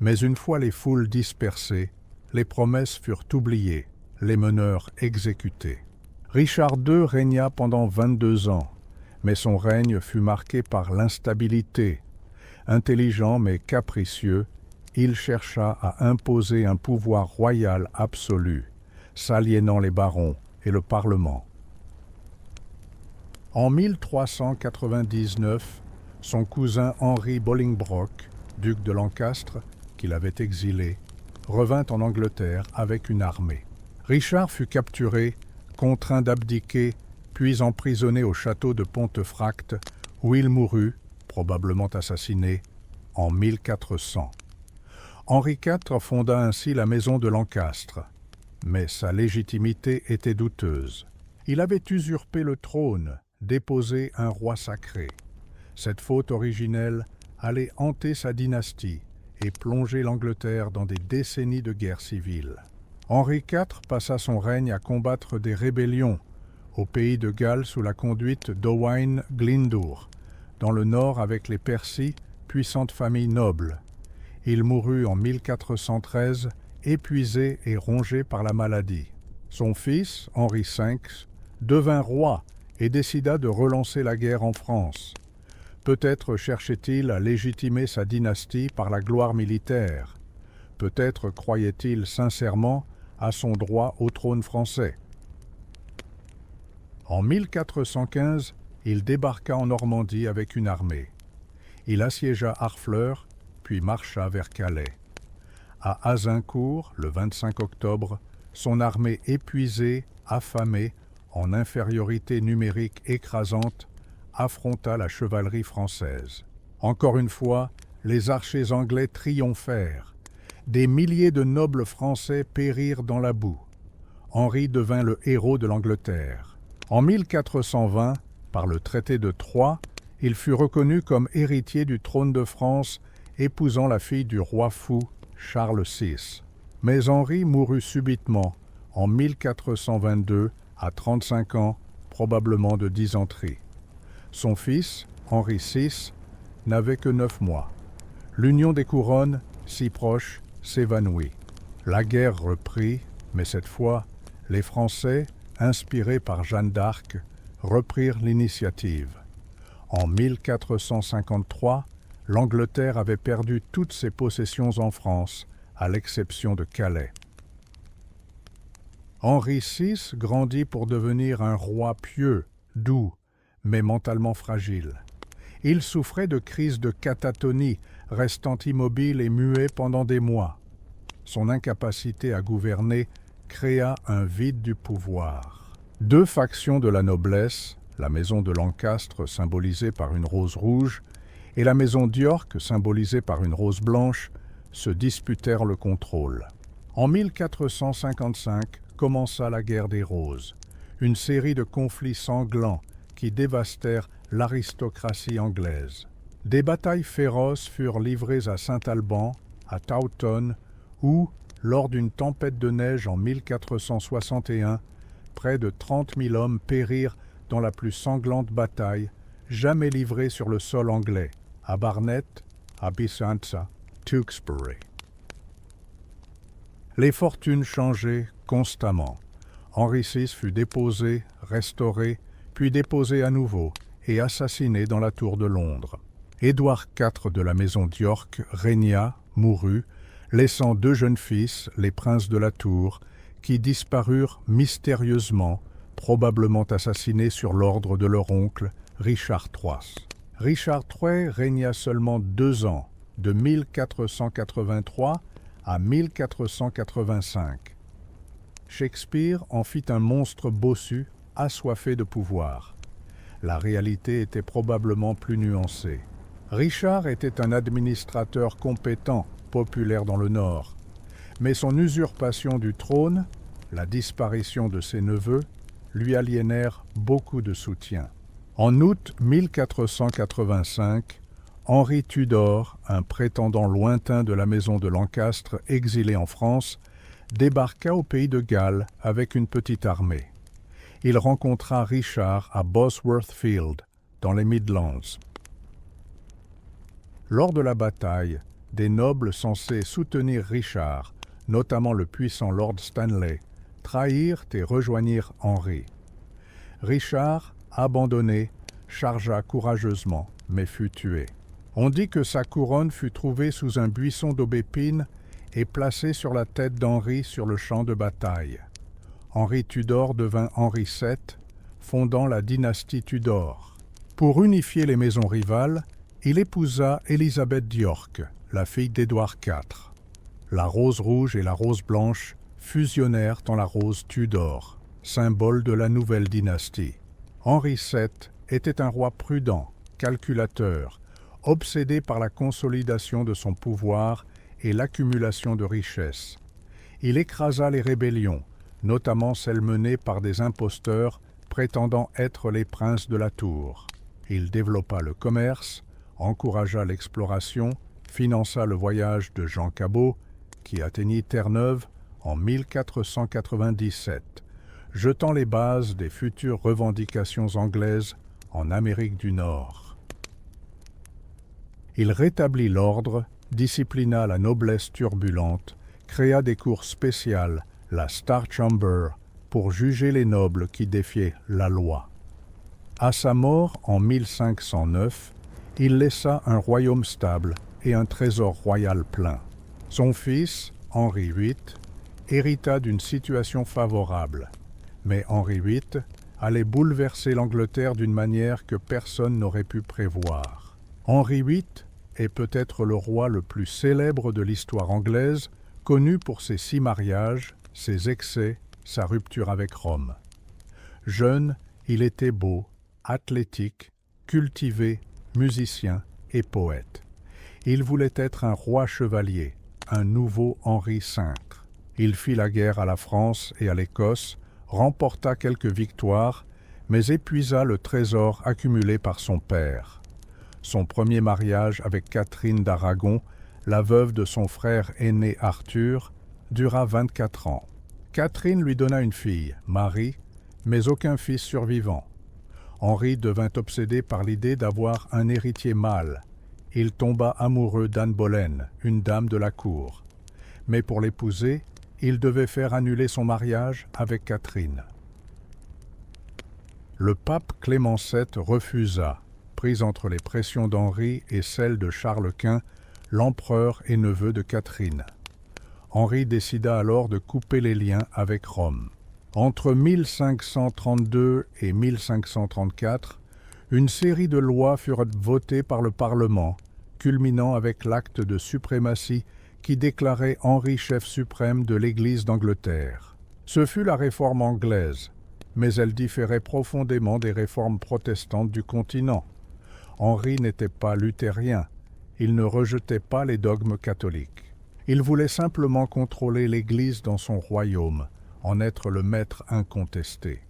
Mais une fois les foules dispersées, les promesses furent oubliées, les meneurs exécutés. Richard II régna pendant 22 ans, mais son règne fut marqué par l'instabilité. Intelligent mais capricieux, il chercha à imposer un pouvoir royal absolu, s'aliénant les barons et le Parlement. En 1399, son cousin Henry Bolingbroke, duc de Lancastre, qui l'avait exilé, revint en Angleterre avec une armée. Richard fut capturé, contraint d'abdiquer, puis emprisonné au château de Pontefract, où il mourut, probablement assassiné, en 1400. Henri IV fonda ainsi la maison de Lancastre, mais sa légitimité était douteuse. Il avait usurpé le trône, déposé un roi sacré. Cette faute originelle allait hanter sa dynastie et plonger l'Angleterre dans des décennies de guerre civile. Henri IV passa son règne à combattre des rébellions au pays de Galles sous la conduite d'Owain Glyndŵr, dans le nord avec les Percy, puissante famille noble. Il mourut en 1413, épuisé et rongé par la maladie. Son fils, Henri V, devint roi et décida de relancer la guerre en France. Peut-être cherchait-il à légitimer sa dynastie par la gloire militaire. Peut-être croyait-il sincèrement à son droit au trône français. En 1415, il débarqua en Normandie avec une armée. Il assiégea Harfleur, puis marcha vers Calais. À Azincourt, le 25 octobre, son armée épuisée, affamée, en infériorité numérique écrasante, affronta la chevalerie française. Encore une fois, les archers anglais triomphèrent. Des milliers de nobles français périrent dans la boue. Henri devint le héros de l'Angleterre. En 1420, par le traité de Troyes, il fut reconnu comme héritier du trône de France, épousant la fille du roi fou, Charles VI. Mais Henri mourut subitement, en 1422, à 35 ans, probablement de dysenterie. Son fils, Henri VI, n'avait que 9 mois. L'union des couronnes, si proche, s'évanouit. La guerre reprit, mais cette fois, les Français, inspirés par Jeanne d'Arc, reprirent l'initiative. En 1453, l'Angleterre avait perdu toutes ses possessions en France, à l'exception de Calais. Henri VI grandit pour devenir un roi pieux, doux, mais mentalement fragile. Il souffrait de crises de catatonie, restant immobile et muet pendant des mois. Son incapacité à gouverner créa un vide du pouvoir. 2 factions de la noblesse, la maison de Lancastre symbolisée par une rose rouge et la maison d'York symbolisée par une rose blanche, se disputèrent le contrôle. En 1455 commença la guerre des Roses, une série de conflits sanglants qui dévastèrent l'aristocratie anglaise. Des batailles féroces furent livrées à Saint-Alban, à Taunton, où, lors d'une tempête de neige en 1461, près de 30 000 hommes périrent dans la plus sanglante bataille jamais livrée sur le sol anglais, à Barnet, à Bisanza, Tewkesbury. Les fortunes changeaient constamment. Henri VI fut déposé, restauré, puis déposé à nouveau et assassiné dans la tour de Londres. Édouard IV de la maison d'York régna, mourut, laissant 2 jeunes fils, les princes de la tour, qui disparurent mystérieusement, probablement assassinés sur l'ordre de leur oncle, Richard III. Richard III régna seulement 2 ans, de 1483 à 1485. Shakespeare en fit un monstre bossu, assoiffé de pouvoir. La réalité était probablement plus nuancée. Richard était un administrateur compétent, populaire dans le Nord, mais son usurpation du trône, la disparition de ses neveux, lui aliénèrent beaucoup de soutien. En août 1485, Henri Tudor, un prétendant lointain de la maison de Lancastre exilé en France, débarqua au pays de Galles avec une petite armée. Il rencontra Richard à Bosworth Field, dans les Midlands. Lors de la bataille, des nobles censés soutenir Richard, notamment le puissant Lord Stanley, trahirent et rejoignirent Henri. Richard, abandonné, chargea courageusement, mais fut tué. On dit que sa couronne fut trouvée sous un buisson d'aubépine et placée sur la tête d'Henri sur le champ de bataille. Henri Tudor devint Henri VII, fondant la dynastie Tudor. Pour unifier les maisons rivales, il épousa Élisabeth d'York, la fille d'Édouard IV. La rose rouge et la rose blanche fusionnèrent en la rose Tudor, symbole de la nouvelle dynastie. Henri VII était un roi prudent, calculateur, obsédé par la consolidation de son pouvoir et l'accumulation de richesses. Il écrasa les rébellions, notamment celles menées par des imposteurs prétendant être les princes de la tour. Il développa le commerce, encouragea l'exploration, finança le voyage de Jean Cabot, qui atteignit Terre-Neuve en 1497, jetant les bases des futures revendications anglaises en Amérique du Nord. Il rétablit l'ordre, disciplina la noblesse turbulente, créa des cours spéciales, la Star Chamber, pour juger les nobles qui défiaient la loi. À sa mort en 1509, il laissa un royaume stable et un trésor royal plein. Son fils, Henri VIII, hérita d'une situation favorable, mais Henri VIII allait bouleverser l'Angleterre d'une manière que personne n'aurait pu prévoir. Henri VIII est peut-être le roi le plus célèbre de l'histoire anglaise, connu pour ses 6 mariages, ses excès, sa rupture avec Rome. Jeune, il était beau, athlétique, cultivé, musicien et poète. Il voulait être un roi chevalier, un nouveau Henri V. Il fit la guerre à la France et à l'Écosse, remporta quelques victoires, mais épuisa le trésor accumulé par son père. Son premier mariage avec Catherine d'Aragon, la veuve de son frère aîné Arthur, dura 24 ans. Catherine lui donna une fille, Marie, mais aucun fils survivant. Henri devint obsédé par l'idée d'avoir un héritier mâle. Il tomba amoureux d'Anne Boleyn, une dame de la cour. Mais pour l'épouser, il devait faire annuler son mariage avec Catherine. Le pape Clément VII refusa, pris entre les pressions d'Henri et celles de Charles Quint, l'empereur et neveu de Catherine. Henri décida alors de couper les liens avec Rome. Entre 1532 et 1534, une série de lois furent votées par le Parlement, culminant avec l'acte de suprématie qui déclarait Henri chef suprême de l'Église d'Angleterre. Ce fut la réforme anglaise, mais elle différait profondément des réformes protestantes du continent. Henri n'était pas luthérien, il ne rejetait pas les dogmes catholiques. Il voulait simplement contrôler l'Église dans son royaume, en être le maître incontesté.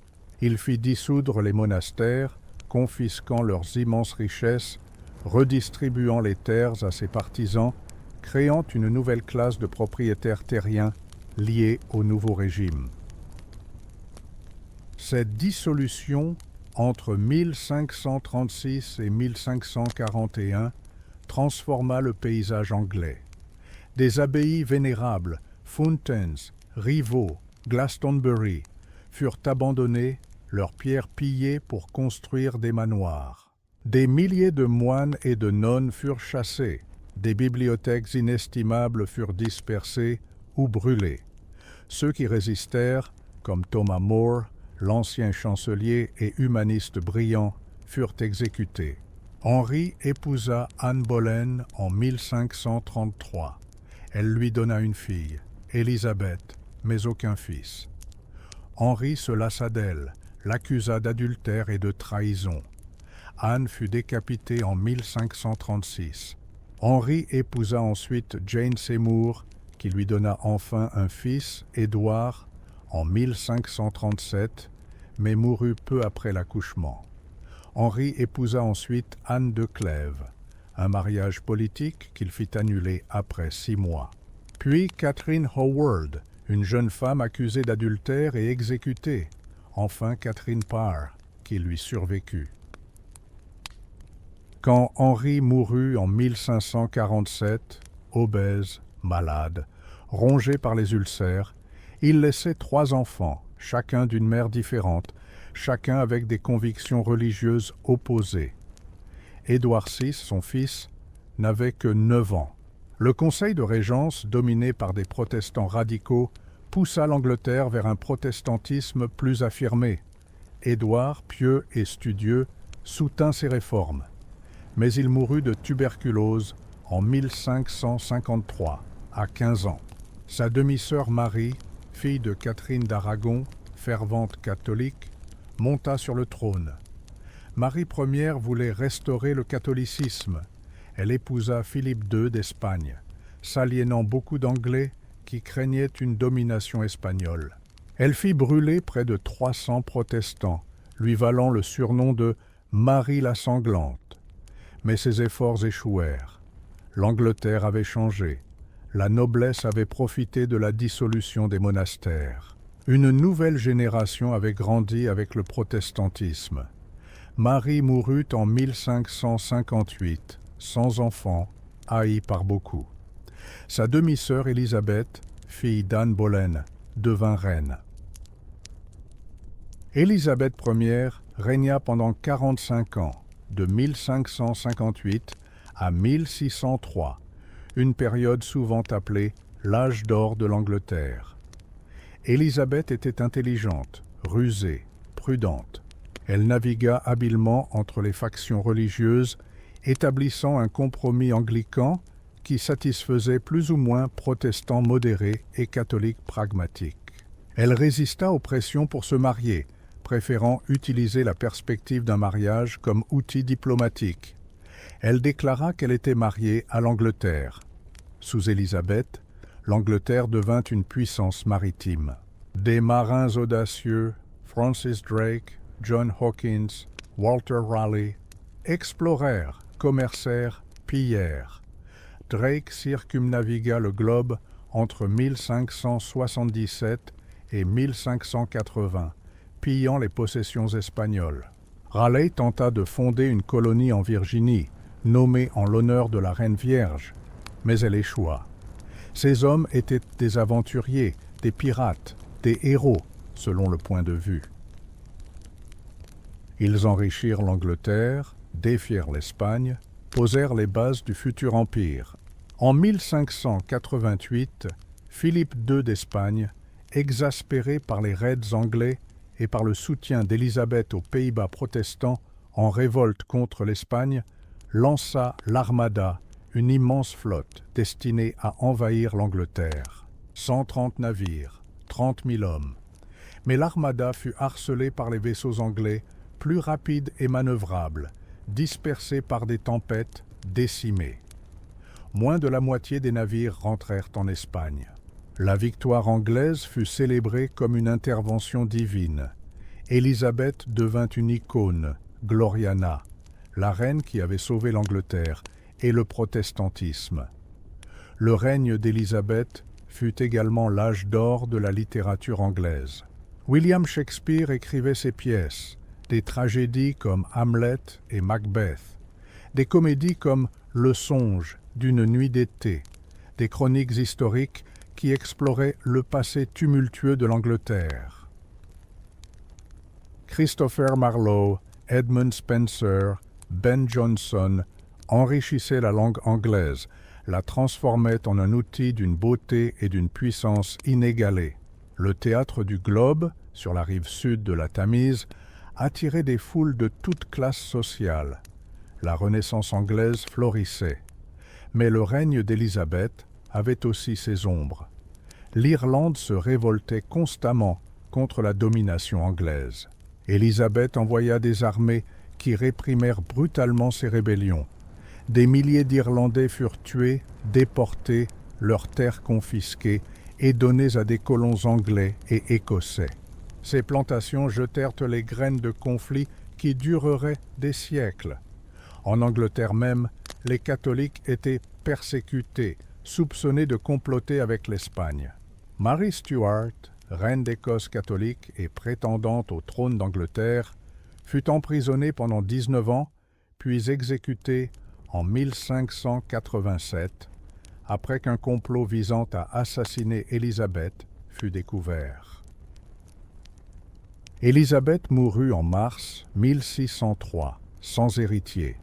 Il fit dissoudre les monastères, confisquant leurs immenses richesses, redistribuant les terres à ses partisans, créant une nouvelle classe de propriétaires terriens liés au nouveau régime. Cette dissolution, entre 1536 et 1541, transforma le paysage anglais. Des abbayes vénérables, Fountains, Rivaux, Glastonbury furent abandonnés, leurs pierres pillées pour construire des manoirs. Des milliers de moines et de nonnes furent chassés, des bibliothèques inestimables furent dispersées ou brûlées. Ceux qui résistèrent, comme Thomas More, l'ancien chancelier et humaniste brillant, furent exécutés. Henri épousa Anne Boleyn en 1533. Elle lui donna une fille, Élisabeth, mais aucun fils. Henri se lassa d'elle, l'accusa d'adultère et de trahison. Anne fut décapitée en 1536. Henri épousa ensuite Jane Seymour, qui lui donna enfin un fils, Édouard, en 1537, mais mourut peu après l'accouchement. Henri épousa ensuite Anne de Clèves, un mariage politique qu'il fit annuler après 6 mois. Puis Catherine Howard, une jeune femme accusée d'adultère et exécutée. Enfin Catherine Parr, qui lui survécut. Quand Henri mourut en 1547, obèse, malade, rongé par les ulcères, il laissait 3 enfants, chacun d'une mère différente, chacun avec des convictions religieuses opposées. Édouard VI, son fils, n'avait que 9 ans. Le conseil de régence, dominé par des protestants radicaux, poussa l'Angleterre vers un protestantisme plus affirmé. Édouard, pieux et studieux, soutint ces réformes. Mais il mourut de tuberculose en 1553, à 15 ans. Sa demi-sœur Marie, fille de Catherine d'Aragon, fervente catholique, monta sur le trône. Marie Ier voulait restaurer le catholicisme. Elle épousa Philippe II d'Espagne, s'aliénant beaucoup d'Anglais qui craignaient une domination espagnole. Elle fit brûler près de 300 protestants, lui valant le surnom de Marie la sanglante. Mais ses efforts échouèrent. L'Angleterre avait changé. La noblesse avait profité de la dissolution des monastères. Une nouvelle génération avait grandi avec le protestantisme. Marie mourut en 1558, sans enfant, haïe par beaucoup. Sa demi-sœur Élisabeth, fille d'Anne Boleyn, devint reine. Élisabeth Ier régna pendant 45 ans, de 1558 à 1603, une période souvent appelée l'âge d'or de l'Angleterre. Élisabeth était intelligente, rusée, prudente. Elle navigua habilement entre les factions religieuses, établissant un compromis anglican qui satisfaisait plus ou moins protestants modérés et catholiques pragmatiques. Elle résista aux pressions pour se marier, préférant utiliser la perspective d'un mariage comme outil diplomatique. Elle déclara qu'elle était mariée à l'Angleterre. Sous Élisabeth, l'Angleterre devint une puissance maritime. Des marins audacieux, Francis Drake, John Hawkins, Walter Raleigh, explorèrent, commercèrent, pillèrent. Drake circumnavigua le globe entre 1577 et 1580, pillant les possessions espagnoles. Raleigh tenta de fonder une colonie en Virginie, nommée en l'honneur de la Reine Vierge, mais elle échoua. Ces hommes étaient des aventuriers, des pirates, des héros, selon le point de vue. Ils enrichirent l'Angleterre, défièrent l'Espagne, posèrent les bases du futur empire. En 1588, Philippe II d'Espagne, exaspéré par les raids anglais et par le soutien d'Élisabeth aux Pays-Bas protestants en révolte contre l'Espagne, lança l'Armada, une immense flotte destinée à envahir l'Angleterre. 130 navires, 30 000 hommes. Mais l'Armada fut harcelée par les vaisseaux anglais, plus rapides et manœuvrables, dispersés par des tempêtes, décimés. Moins de la moitié des navires rentrèrent en Espagne. La victoire anglaise fut célébrée comme une intervention divine. Élisabeth devint une icône, Gloriana, la reine qui avait sauvé l'Angleterre, et le protestantisme. Le règne d'Élisabeth fut également l'âge d'or de la littérature anglaise. William Shakespeare écrivait ses pièces, des tragédies comme Hamlet et Macbeth, des comédies comme Le Songe d'une nuit d'été, des chroniques historiques qui explorait le passé tumultueux de l'Angleterre. Christopher Marlowe, Edmund Spenser, Ben Jonson enrichissaient la langue anglaise, la transformaient en un outil d'une beauté et d'une puissance inégalées. Le théâtre du Globe, sur la rive sud de la Tamise, attirait des foules de toutes classes sociales. La Renaissance anglaise florissait. Mais le règne d'Élisabeth avait aussi ses ombres. L'Irlande se révoltait constamment contre la domination anglaise. Élisabeth envoya des armées qui réprimèrent brutalement ces rébellions. Des milliers d'Irlandais furent tués, déportés, leurs terres confisquées et données à des colons anglais et écossais. Ces plantations jetèrent les graines de conflits qui dureraient des siècles. En Angleterre même, les catholiques étaient persécutés, soupçonnés de comploter avec l'Espagne. Marie Stuart, reine d'Écosse catholique et prétendante au trône d'Angleterre, fut emprisonnée pendant 19 ans, puis exécutée en 1587, après qu'un complot visant à assassiner Élisabeth fut découvert. Élisabeth mourut en mars 1603, sans héritier.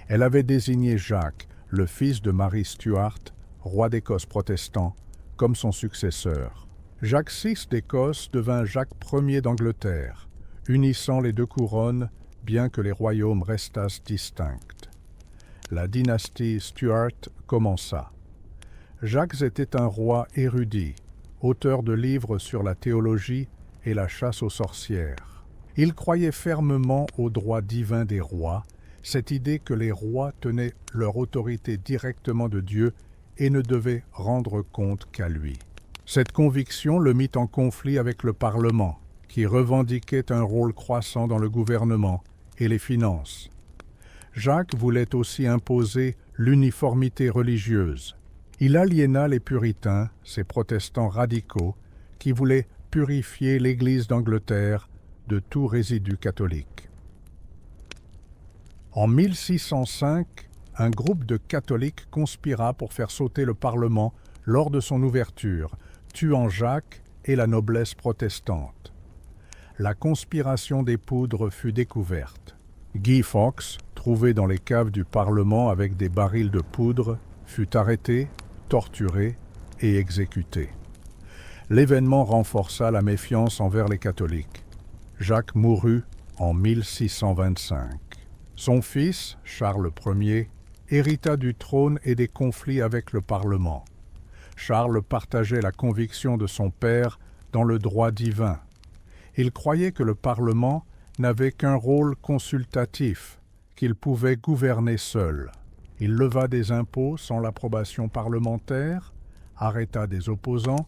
Elle avait désigné Jacques, le fils de Marie Stuart, roi d'Écosse protestant, comme son successeur. Jacques VI d'Écosse devint Jacques Ier d'Angleterre, unissant les deux couronnes, bien que les royaumes restassent distincts. La dynastie Stuart commença. Jacques était un roi érudit, auteur de livres sur la théologie et la chasse aux sorcières. Il croyait fermement au droit divin des rois, cette idée que les rois tenaient leur autorité directement de Dieu et ne devaient rendre compte qu'à lui. Cette conviction le mit en conflit avec le Parlement, qui revendiquait un rôle croissant dans le gouvernement et les finances. Jacques voulait aussi imposer l'uniformité religieuse. Il aliéna les puritains, ces protestants radicaux, qui voulaient purifier l'Église d'Angleterre de tout résidu catholique. En 1605, un groupe de catholiques conspira pour faire sauter le Parlement lors de son ouverture, tuant Jacques et la noblesse protestante. La conspiration des poudres fut découverte. Guy Fawkes, trouvé dans les caves du Parlement avec des barils de poudre, fut arrêté, torturé et exécuté. L'événement renforça la méfiance envers les catholiques. Jacques mourut en 1625. Son fils, Charles Ier, hérita du trône et des conflits avec le Parlement. Charles partageait la conviction de son père dans le droit divin. Il croyait que le Parlement n'avait qu'un rôle consultatif, qu'il pouvait gouverner seul. Il leva des impôts sans l'approbation parlementaire, arrêta des opposants,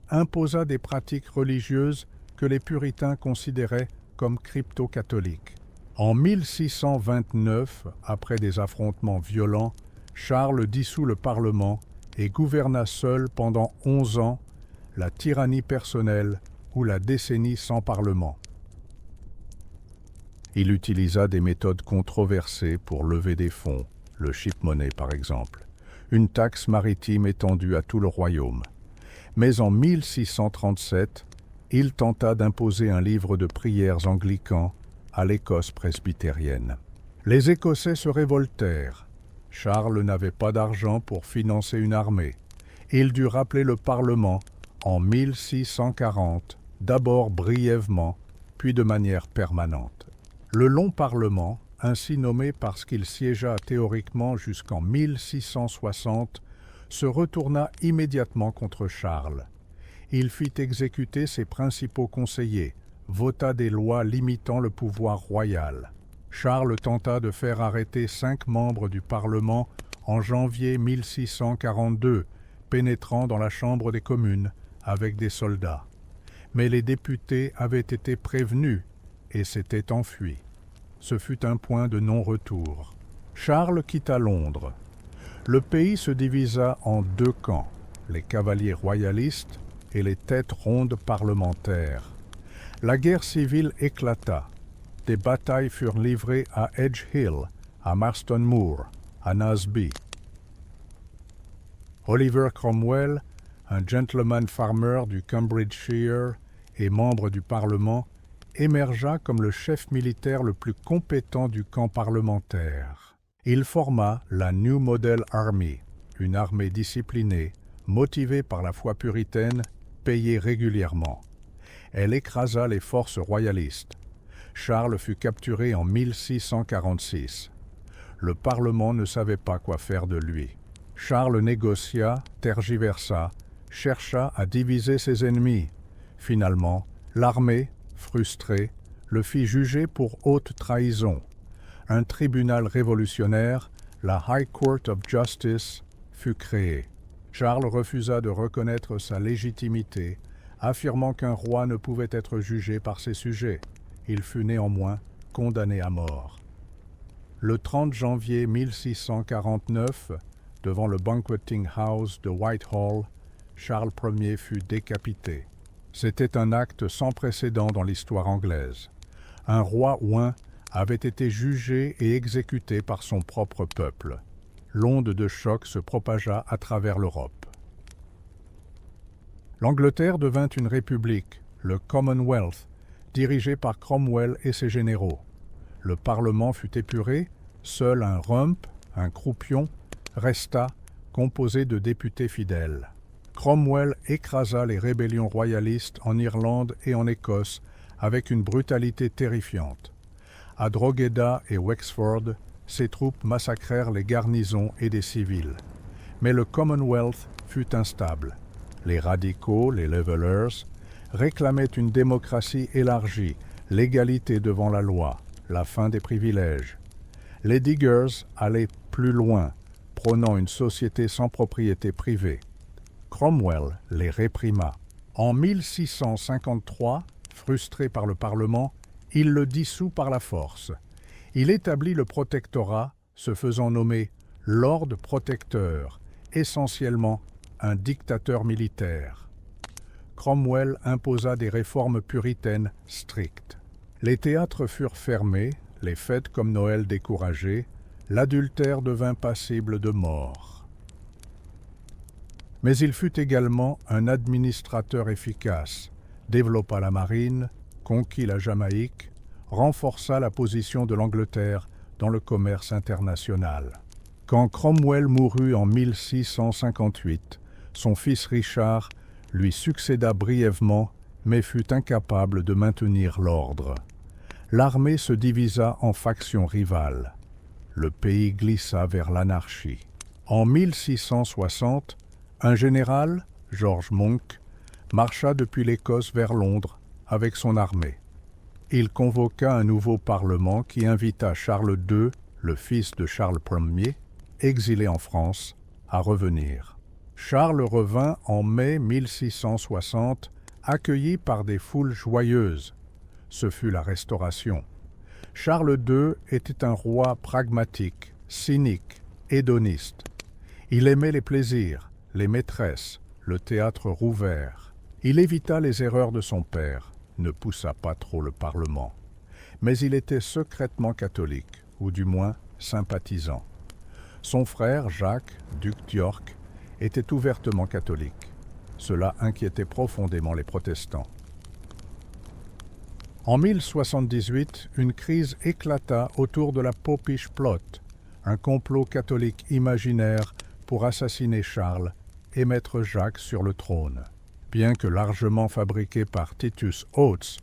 imposa des pratiques religieuses que les puritains considéraient comme crypto-catholiques. En 1629, après des affrontements violents, Charles dissout le Parlement et gouverna seul pendant 11 ans la tyrannie personnelle ou la décennie sans Parlement. Il utilisa des méthodes controversées pour lever des fonds, le ship-money par exemple, une taxe maritime étendue à tout le royaume. Mais en 1637, il tenta d'imposer un livre de prières anglican à l'Écosse presbytérienne. Les Écossais se révoltèrent. Charles n'avait pas d'argent pour financer une armée. Il dut rappeler le Parlement en 1640, d'abord brièvement, puis de manière permanente. Le long Parlement, ainsi nommé parce qu'il siégea théoriquement jusqu'en 1660, se retourna immédiatement contre Charles. Il fit exécuter ses principaux conseillers, vota des lois limitant le pouvoir royal. Charles tenta de faire arrêter 5 membres du Parlement en janvier 1642, pénétrant dans la Chambre des communes avec des soldats. Mais les députés avaient été prévenus et s'étaient enfuis. Ce fut un point de non-retour. Charles quitta Londres. Le pays se divisa en 2 camps, les cavaliers royalistes et les têtes rondes parlementaires. La guerre civile éclata. Des batailles furent livrées à Edge Hill, à Marston Moor, à Naseby. Oliver Cromwell, un gentleman farmer du Cambridgeshire et membre du Parlement, émergea comme le chef militaire le plus compétent du camp parlementaire. Il forma la New Model Army, une armée disciplinée, motivée par la foi puritaine, payée régulièrement. Elle écrasa les forces royalistes. Charles fut capturé en 1646. Le Parlement ne savait pas quoi faire de lui. Charles négocia, tergiversa, chercha à diviser ses ennemis. Finalement, l'armée, frustrée, le fit juger pour haute trahison. Un tribunal révolutionnaire, la High Court of Justice, fut créé. Charles refusa de reconnaître sa légitimité, affirmant qu'un roi ne pouvait être jugé par ses sujets. Il fut néanmoins condamné à mort. Le 30 janvier 1649, devant le Banqueting House de Whitehall, Charles Ier fut décapité. C'était un acte sans précédent dans l'histoire anglaise. Un roi ouin avait été jugé et exécuté par son propre peuple. L'onde de choc se propagea à travers l'Europe. L'Angleterre devint une république, le Commonwealth, dirigé par Cromwell et ses généraux. Le Parlement fut épuré, seul un rump, un croupion, resta, composé de députés fidèles. Cromwell écrasa les rébellions royalistes en Irlande et en Écosse avec une brutalité terrifiante. À Drogheda et Wexford, ses troupes massacrèrent les garnisons et des civils. Mais le Commonwealth fut instable. Les radicaux, les Levelers, réclamaient une démocratie élargie, l'égalité devant la loi, la fin des privilèges. Les Diggers allaient plus loin, prônant une société sans propriété privée. Cromwell les réprima. En 1653, frustré par le Parlement, il le dissout par la force. Il établit le protectorat, se faisant nommer Lord Protecteur, essentiellement un dictateur militaire. Cromwell imposa des réformes puritaines strictes. Les théâtres furent fermés, les fêtes comme Noël découragées, l'adultère devint passible de mort. Mais il fut également un administrateur efficace, développa la marine, conquit la Jamaïque, renforça la position de l'Angleterre dans le commerce international. Quand Cromwell mourut en 1658, son fils Richard lui succéda brièvement, mais fut incapable de maintenir l'ordre. L'armée se divisa en factions rivales. Le pays glissa vers l'anarchie. En 1660, un général, George Monk, marcha depuis l'Écosse vers Londres avec son armée. Il convoqua un nouveau parlement qui invita Charles II, le fils de Charles Ier, exilé en France, à revenir. Charles revint en mai 1660, accueilli par des foules joyeuses. Ce fut la Restauration. Charles II était un roi pragmatique, cynique, hédoniste. Il aimait les plaisirs, les maîtresses, le théâtre rouvert. Il évita les erreurs de son père, ne poussa pas trop le Parlement. Mais il était secrètement catholique, ou du moins sympathisant. Son frère, Jacques, duc d'York, était ouvertement catholique. Cela inquiétait profondément les protestants. En 1078, une crise éclata autour de la Popish Plot, un complot catholique imaginaire pour assassiner Charles et mettre Jacques sur le trône. Bien que largement fabriqué par Titus Oates,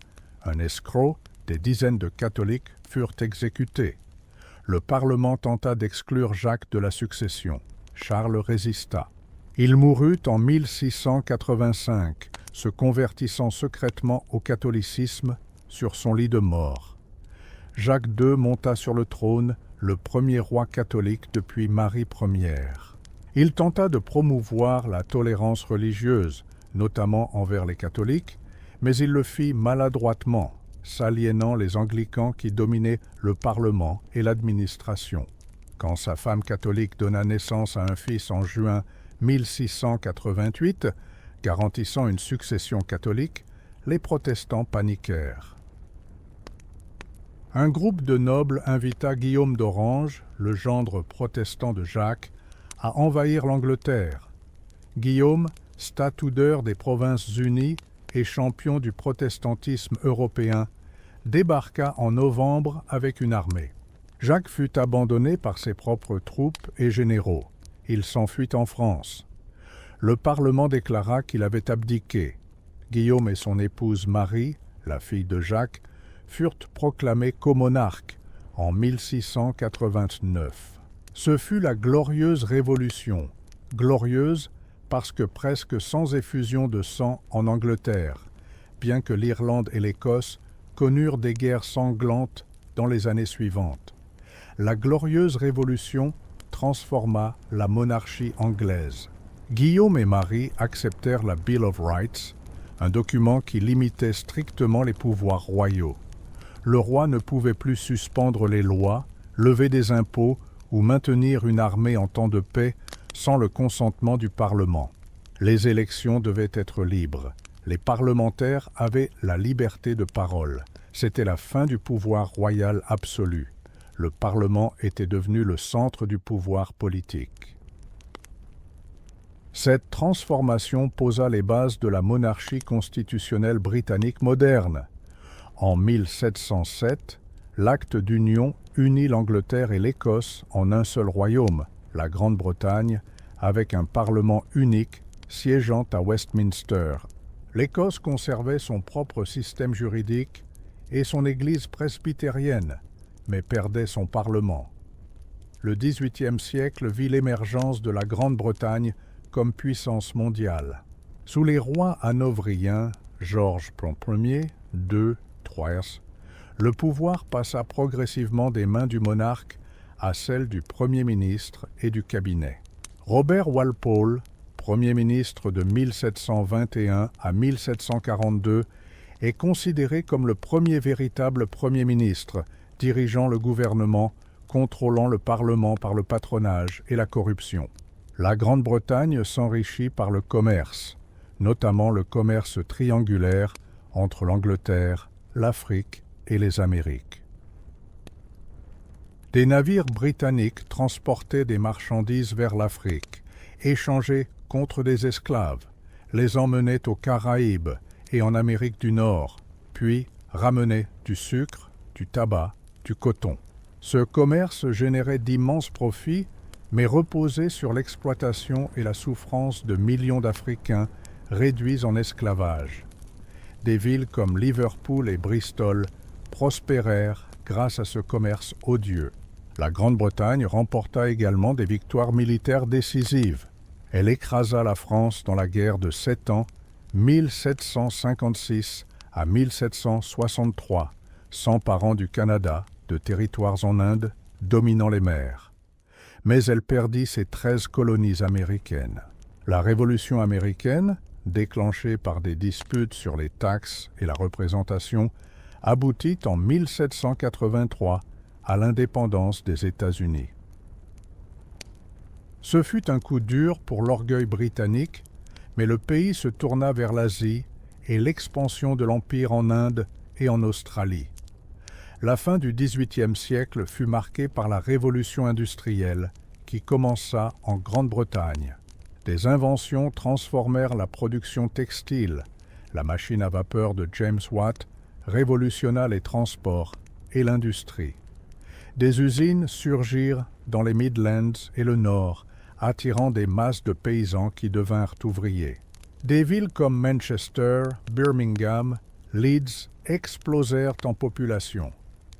un escroc, des dizaines de catholiques furent exécutés. Le Parlement tenta d'exclure Jacques de la succession. Charles résista. Il mourut en 1685, se convertissant secrètement au catholicisme sur son lit de mort. Jacques II monta sur le trône, le premier roi catholique depuis Marie Ière. Il tenta de promouvoir la tolérance religieuse, notamment envers les catholiques, mais il le fit maladroitement, s'aliénant les anglicans qui dominaient le Parlement et l'administration. Quand sa femme catholique donna naissance à un fils en juin 1688, garantissant une succession catholique, les protestants paniquèrent. Un groupe de nobles invita Guillaume d'Orange, le gendre protestant de Jacques, à envahir l'Angleterre. Guillaume, statoudeur des Provinces-Unies et champion du protestantisme européen, débarqua en novembre avec une armée. Jacques fut abandonné par ses propres troupes et généraux. Il s'enfuit en France. Le Parlement déclara qu'il avait abdiqué. Guillaume et son épouse Marie, la fille de Jacques, furent proclamés comonarques en 1689. Ce fut la glorieuse Révolution, glorieuse parce que presque sans effusion de sang en Angleterre, bien que l'Irlande et l'Écosse connurent des guerres sanglantes dans les années suivantes. La glorieuse Révolution transforma la monarchie anglaise. Guillaume et Marie acceptèrent la Bill of Rights, un document qui limitait strictement les pouvoirs royaux. Le roi ne pouvait plus suspendre les lois, lever des impôts ou maintenir une armée en temps de paix sans le consentement du Parlement. Les élections devaient être libres. Les parlementaires avaient la liberté de parole. C'était la fin du pouvoir royal absolu. Le Parlement était devenu le centre du pouvoir politique. Cette transformation posa les bases de la monarchie constitutionnelle britannique moderne. En 1707, l'acte d'union unit l'Angleterre et l'Écosse en un seul royaume, la Grande-Bretagne, avec un parlement unique siégeant à Westminster. L'Écosse conservait son propre système juridique et son église presbytérienne, mais perdait son parlement. Le XVIIIe siècle vit l'émergence de la Grande-Bretagne comme puissance mondiale. Sous les rois hanovriens, Georges Ier, II, III, le pouvoir passa progressivement des mains du monarque à celles du Premier ministre et du cabinet. Robert Walpole, Premier ministre de 1721 à 1742, est considéré comme le premier véritable Premier ministre, dirigeant le gouvernement, contrôlant le Parlement par le patronage et la corruption. La Grande-Bretagne s'enrichit par le commerce, notamment le commerce triangulaire entre l'Angleterre, l'Afrique et les Amériques. Des navires britanniques transportaient des marchandises vers l'Afrique, échangés contre des esclaves, les emmenaient aux Caraïbes et en Amérique du Nord, puis ramenaient du sucre, du tabac, du coton. Ce commerce générait d'immenses profits, mais reposait sur l'exploitation et la souffrance de millions d'Africains réduits en esclavage. Des villes comme Liverpool et Bristol prospérèrent grâce à ce commerce odieux. La Grande-Bretagne remporta également des victoires militaires décisives. Elle écrasa la France dans la guerre de 7 ans, 1756 à 1763, s'emparant du Canada, de territoires en Inde, dominant les mers. Mais elle perdit ses 13 colonies américaines. La Révolution américaine, déclenchée par des disputes sur les taxes et la représentation, aboutit en 1783 à l'indépendance des États-Unis. Ce fut un coup dur pour l'orgueil britannique, mais le pays se tourna vers l'Asie et l'expansion de l'Empire en Inde et en Australie. La fin du XVIIIe siècle fut marquée par la révolution industrielle qui commença en Grande-Bretagne. Des inventions transformèrent la production textile. La machine à vapeur de James Watt révolutionna les transports et l'industrie. Des usines surgirent dans les Midlands et le Nord, attirant des masses de paysans qui devinrent ouvriers. Des villes comme Manchester, Birmingham, Leeds explosèrent en population.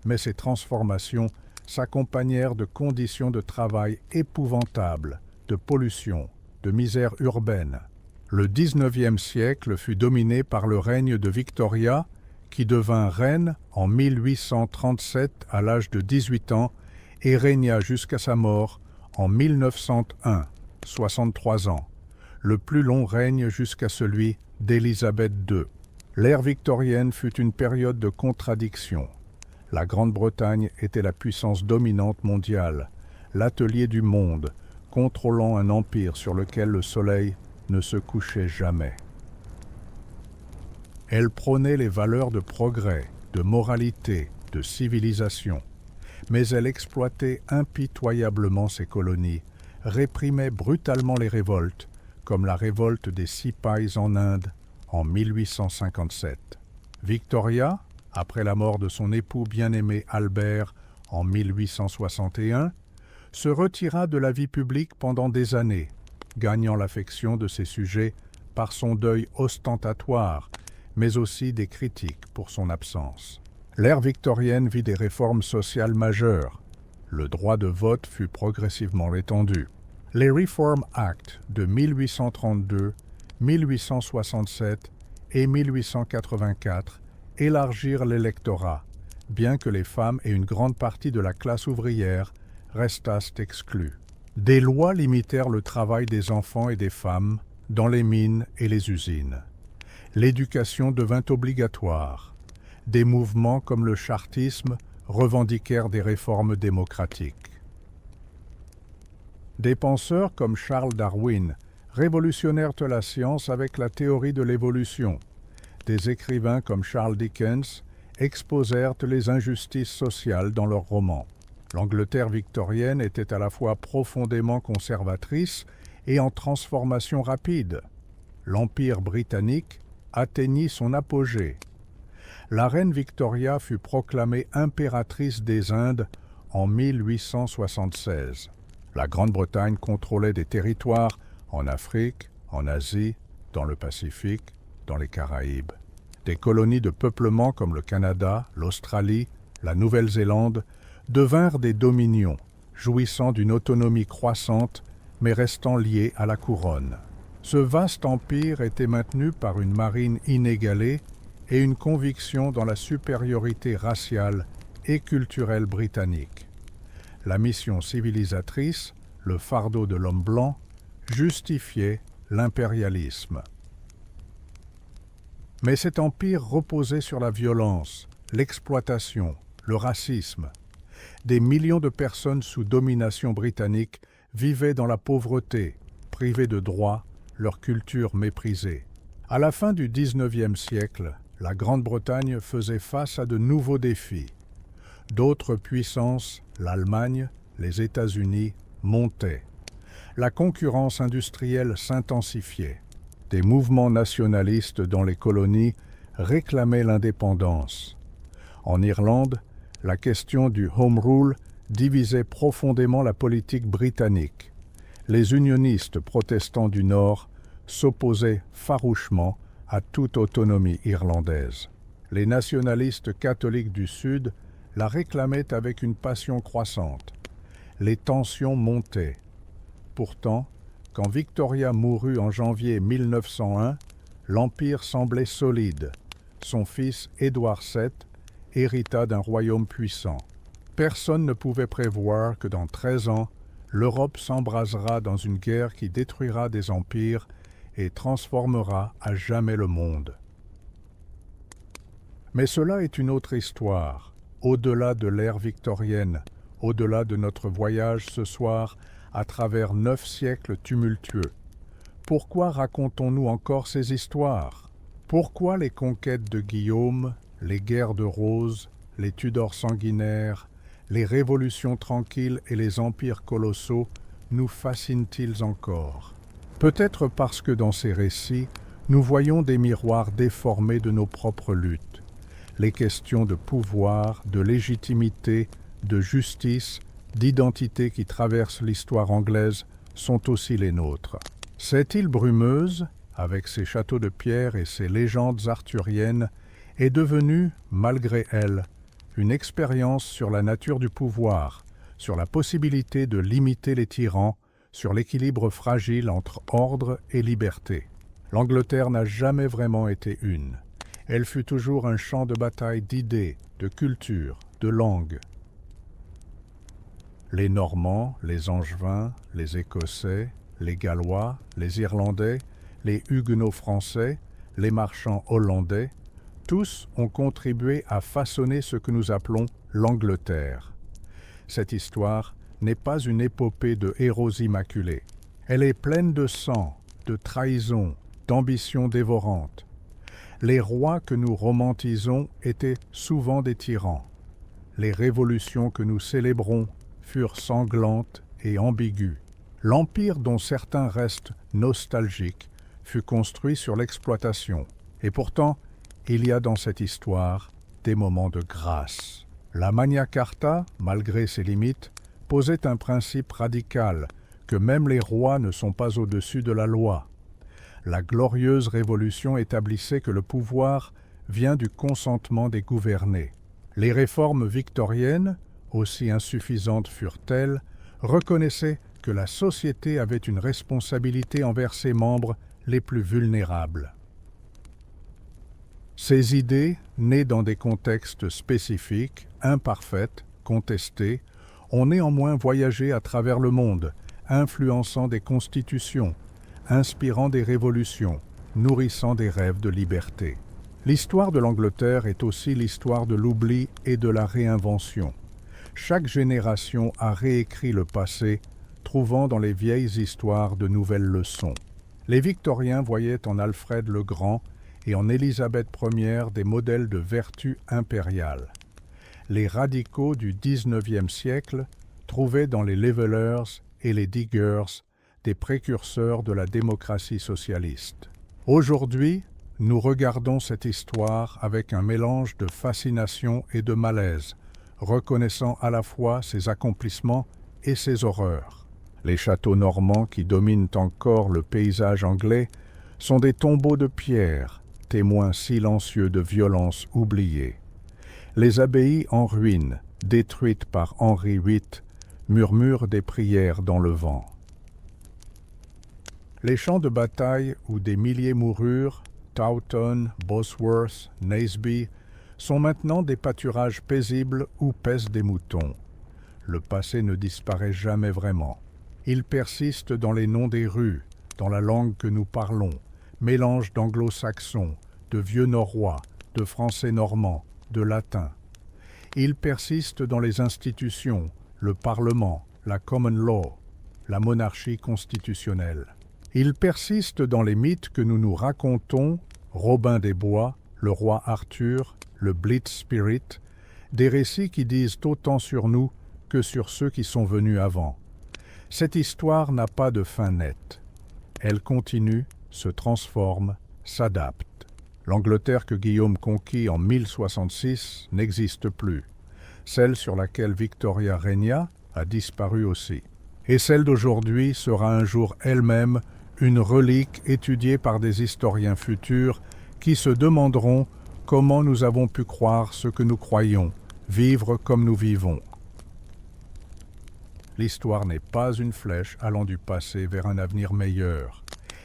Mais ces transformations s'accompagnèrent de conditions de travail épouvantables, de pollution, de misère urbaine. Le XIXe siècle fut dominé par le règne de Victoria, qui devint reine en 1837 à l'âge de 18 ans et régna jusqu'à sa mort en 1901, 63 ans, le plus long règne jusqu'à celui d'Élisabeth II. L'ère victorienne fut une période de contradiction. La Grande-Bretagne était la puissance dominante mondiale, l'atelier du monde, contrôlant un empire sur lequel le soleil ne se couchait jamais. Elle prônait les valeurs de progrès, de moralité, de civilisation, mais elle exploitait impitoyablement ses colonies, réprimait brutalement les révoltes, comme la révolte des Sipais en Inde en 1857. Victoria, après la mort de son époux bien-aimé Albert en 1861, se retira de la vie publique pendant des années, gagnant l'affection de ses sujets par son deuil ostentatoire, mais aussi des critiques pour son absence. L'ère victorienne vit des réformes sociales majeures. Le droit de vote fut progressivement étendu. Les Reform Acts de 1832, 1867 et 1884 élargirent l'électorat, bien que les femmes et une grande partie de la classe ouvrière restassent exclues. Des lois limitèrent le travail des enfants et des femmes dans les mines et les usines. L'éducation devint obligatoire. Des mouvements comme le chartisme revendiquèrent des réformes démocratiques. Des penseurs comme Charles Darwin révolutionnèrent la science avec la théorie de l'évolution. Des écrivains comme Charles Dickens exposèrent les injustices sociales dans leurs romans. L'Angleterre victorienne était à la fois profondément conservatrice et en transformation rapide. L'Empire britannique atteignit son apogée. La reine Victoria fut proclamée impératrice des Indes en 1876. La Grande-Bretagne contrôlait des territoires en Afrique, en Asie, dans le Pacifique, dans les Caraïbes. Des colonies de peuplement comme le Canada, l'Australie, la Nouvelle-Zélande devinrent des dominions, jouissant d'une autonomie croissante mais restant liées à la couronne. Ce vaste empire était maintenu par une marine inégalée et une conviction dans la supériorité raciale et culturelle britannique. La mission civilisatrice, le fardeau de l'homme blanc, justifiait l'impérialisme. Mais cet empire reposait sur la violence, l'exploitation, le racisme. Des millions de personnes sous domination britannique vivaient dans la pauvreté, privées de droits, leur culture méprisée. À la fin du XIXe siècle, la Grande-Bretagne faisait face à de nouveaux défis. D'autres puissances, l'Allemagne, les États-Unis, montaient. La concurrence industrielle s'intensifiait. Des mouvements nationalistes dans les colonies réclamaient l'indépendance. En Irlande, la question du Home Rule divisait profondément la politique britannique. Les unionistes protestants du Nord s'opposaient farouchement à toute autonomie irlandaise. Les nationalistes catholiques du Sud la réclamaient avec une passion croissante. Les tensions montaient. Pourtant, quand Victoria mourut en janvier 1901, l'Empire semblait solide. Son fils Édouard VII hérita d'un royaume puissant. Personne ne pouvait prévoir que dans 13 ans, l'Europe s'embrasera dans une guerre qui détruira des empires et transformera à jamais le monde. Mais cela est une autre histoire, au-delà de l'ère victorienne, au-delà de notre voyage ce soir à travers 9 siècles tumultueux. Pourquoi racontons-nous encore ces histoires? Pourquoi les conquêtes de Guillaume, les guerres de Rose, les Tudors sanguinaires, les révolutions tranquilles et les empires colossaux nous fascinent-ils encore? Peut-être parce que dans ces récits, nous voyons des miroirs déformés de nos propres luttes. Les questions de pouvoir, de légitimité, de justice, d'identité qui traversent l'histoire anglaise sont aussi les nôtres. Cette île brumeuse, avec ses châteaux de pierre et ses légendes arthuriennes, est devenue, malgré elle, une expérience sur la nature du pouvoir, sur la possibilité de limiter les tyrans, sur l'équilibre fragile entre ordre et liberté. L'Angleterre n'a jamais vraiment été une. Elle fut toujours un champ de bataille d'idées, de culture, de langues. Les Normands, les Angevins, les Écossais, les Gallois, les Irlandais, les Huguenots français, les marchands hollandais, tous ont contribué à façonner ce que nous appelons l'Angleterre. Cette histoire n'est pas une épopée de héros immaculés. Elle est pleine de sang, de trahison, d'ambition dévorante. Les rois que nous romantisons étaient souvent des tyrans. Les révolutions que nous célébrons furent sanglantes et ambiguës. L'empire dont certains restent nostalgiques fut construit sur l'exploitation. Et pourtant, il y a dans cette histoire des moments de grâce. La Magna Carta, malgré ses limites, posait un principe radical, que même les rois ne sont pas au-dessus de la loi. La glorieuse Révolution établissait que le pouvoir vient du consentement des gouvernés. Les réformes victoriennes, aussi insuffisantes furent-elles, reconnaissaient que la société avait une responsabilité envers ses membres les plus vulnérables. Ces idées, nées dans des contextes spécifiques, imparfaites, contestées, ont néanmoins voyagé à travers le monde, influençant des constitutions, inspirant des révolutions, nourrissant des rêves de liberté. L'histoire de l'Angleterre est aussi l'histoire de l'oubli et de la réinvention. Chaque génération a réécrit le passé, trouvant dans les vieilles histoires de nouvelles leçons. Les Victoriens voyaient en Alfred le Grand et en Élisabeth Ier des modèles de vertu impériale. Les radicaux du XIXe siècle trouvaient dans les Levelers et les Diggers des précurseurs de la démocratie socialiste. Aujourd'hui, nous regardons cette histoire avec un mélange de fascination et de malaise, reconnaissant à la fois ses accomplissements et ses horreurs. Les châteaux normands qui dominent encore le paysage anglais sont des tombeaux de pierre, témoins silencieux de violences oubliées. Les abbayes en ruine, détruites par Henri VIII, murmurent des prières dans le vent. Les champs de bataille où des milliers moururent, Towton, Bosworth, Naseby, sont maintenant des pâturages paisibles où paissent des moutons. Le passé ne disparaît jamais vraiment. Il persiste dans les noms des rues, dans la langue que nous parlons, mélange d'anglo-saxons, de vieux norrois, de français normands, de latin. Il persiste dans les institutions, le Parlement, la common law, la monarchie constitutionnelle. Il persiste dans les mythes que nous nous racontons, Robin des Bois, le roi Arthur, le Blitz Spirit, des récits qui disent autant sur nous que sur ceux qui sont venus avant. Cette histoire n'a pas de fin nette. Elle continue, se transforme, s'adapte. L'Angleterre que Guillaume conquit en 1066 n'existe plus. Celle sur laquelle Victoria régna a disparu aussi. Et celle d'aujourd'hui sera un jour elle-même une relique étudiée par des historiens futurs qui se demanderont comment nous avons pu croire ce que nous croyons, vivre comme nous vivons. L'histoire n'est pas une flèche allant du passé vers un avenir meilleur.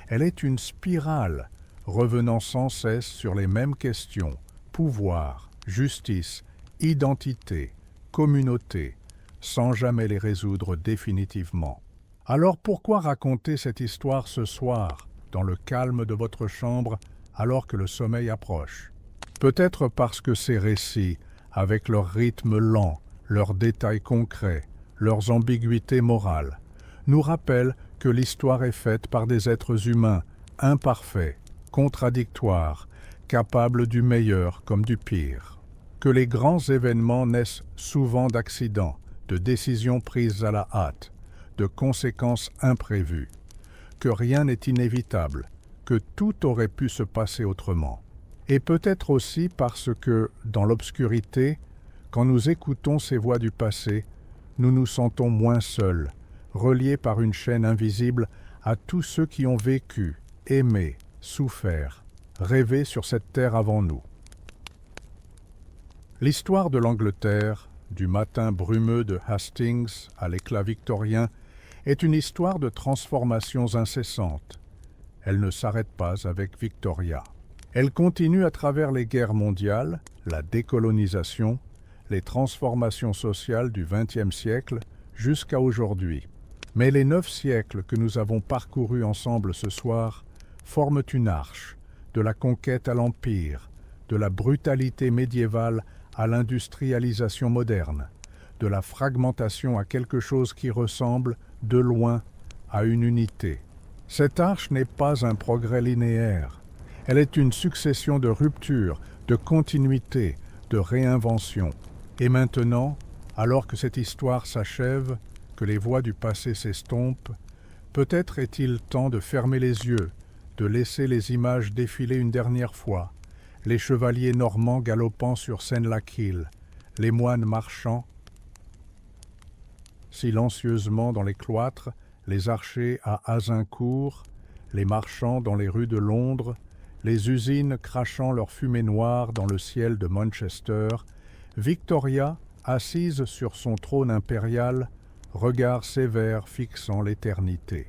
Elle est une spirale, revenant sans cesse sur les mêmes questions, pouvoir, justice, identité, communauté, sans jamais les résoudre définitivement. Alors pourquoi raconter cette histoire ce soir, dans le calme de votre chambre, alors que le sommeil approche? Peut-être parce que ces récits, avec leur rythme lent, leurs détails concrets, leurs ambiguïtés morales, nous rappellent que l'histoire est faite par des êtres humains, imparfaits, contradictoires, capables du meilleur comme du pire. Que les grands événements naissent souvent d'accidents, de décisions prises à la hâte, de conséquences imprévues, que rien n'est inévitable, que tout aurait pu se passer autrement. Et peut-être aussi parce que, dans l'obscurité, quand nous écoutons ces voix du passé, nous nous sentons moins seuls, reliés par une chaîne invisible à tous ceux qui ont vécu, aimé, souffert, rêvé sur cette terre avant nous. L'histoire de l'Angleterre, du matin brumeux de Hastings à l'éclat victorien, est une histoire de transformations incessantes. Elle ne s'arrête pas avec Victoria. Elle continue à travers les guerres mondiales, la décolonisation, les transformations sociales du XXe siècle jusqu'à aujourd'hui. Mais les 9 siècles que nous avons parcourus ensemble ce soir forment une arche, de la conquête à l'empire, de la brutalité médiévale à l'industrialisation moderne, de la fragmentation à quelque chose qui ressemble, de loin, à une unité. Cette arche n'est pas un progrès linéaire. Elle est une succession de ruptures, de continuités, de réinventions. Et maintenant, alors que cette histoire s'achève, que les voix du passé s'estompent, Peut-être est-il temps de fermer les yeux, de laisser les images défiler une dernière fois, les chevaliers normands galopant sur Senlac-Hill, les moines marchant silencieusement dans les cloîtres, les archers à Azincourt, les marchands dans les rues de Londres, les usines crachant leur fumée noire dans le ciel de Manchester, Victoria, assise sur son trône impérial, regard sévère fixant l'éternité.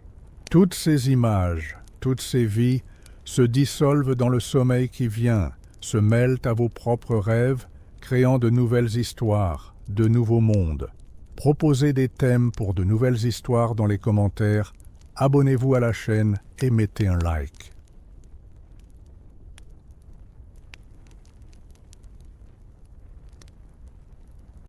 Toutes ces images, toutes ces vies se dissolvent dans le sommeil qui vient, se mêlent à vos propres rêves, créant de nouvelles histoires, de nouveaux mondes. Proposez des thèmes pour de nouvelles histoires dans les commentaires, abonnez-vous à la chaîne et mettez un like.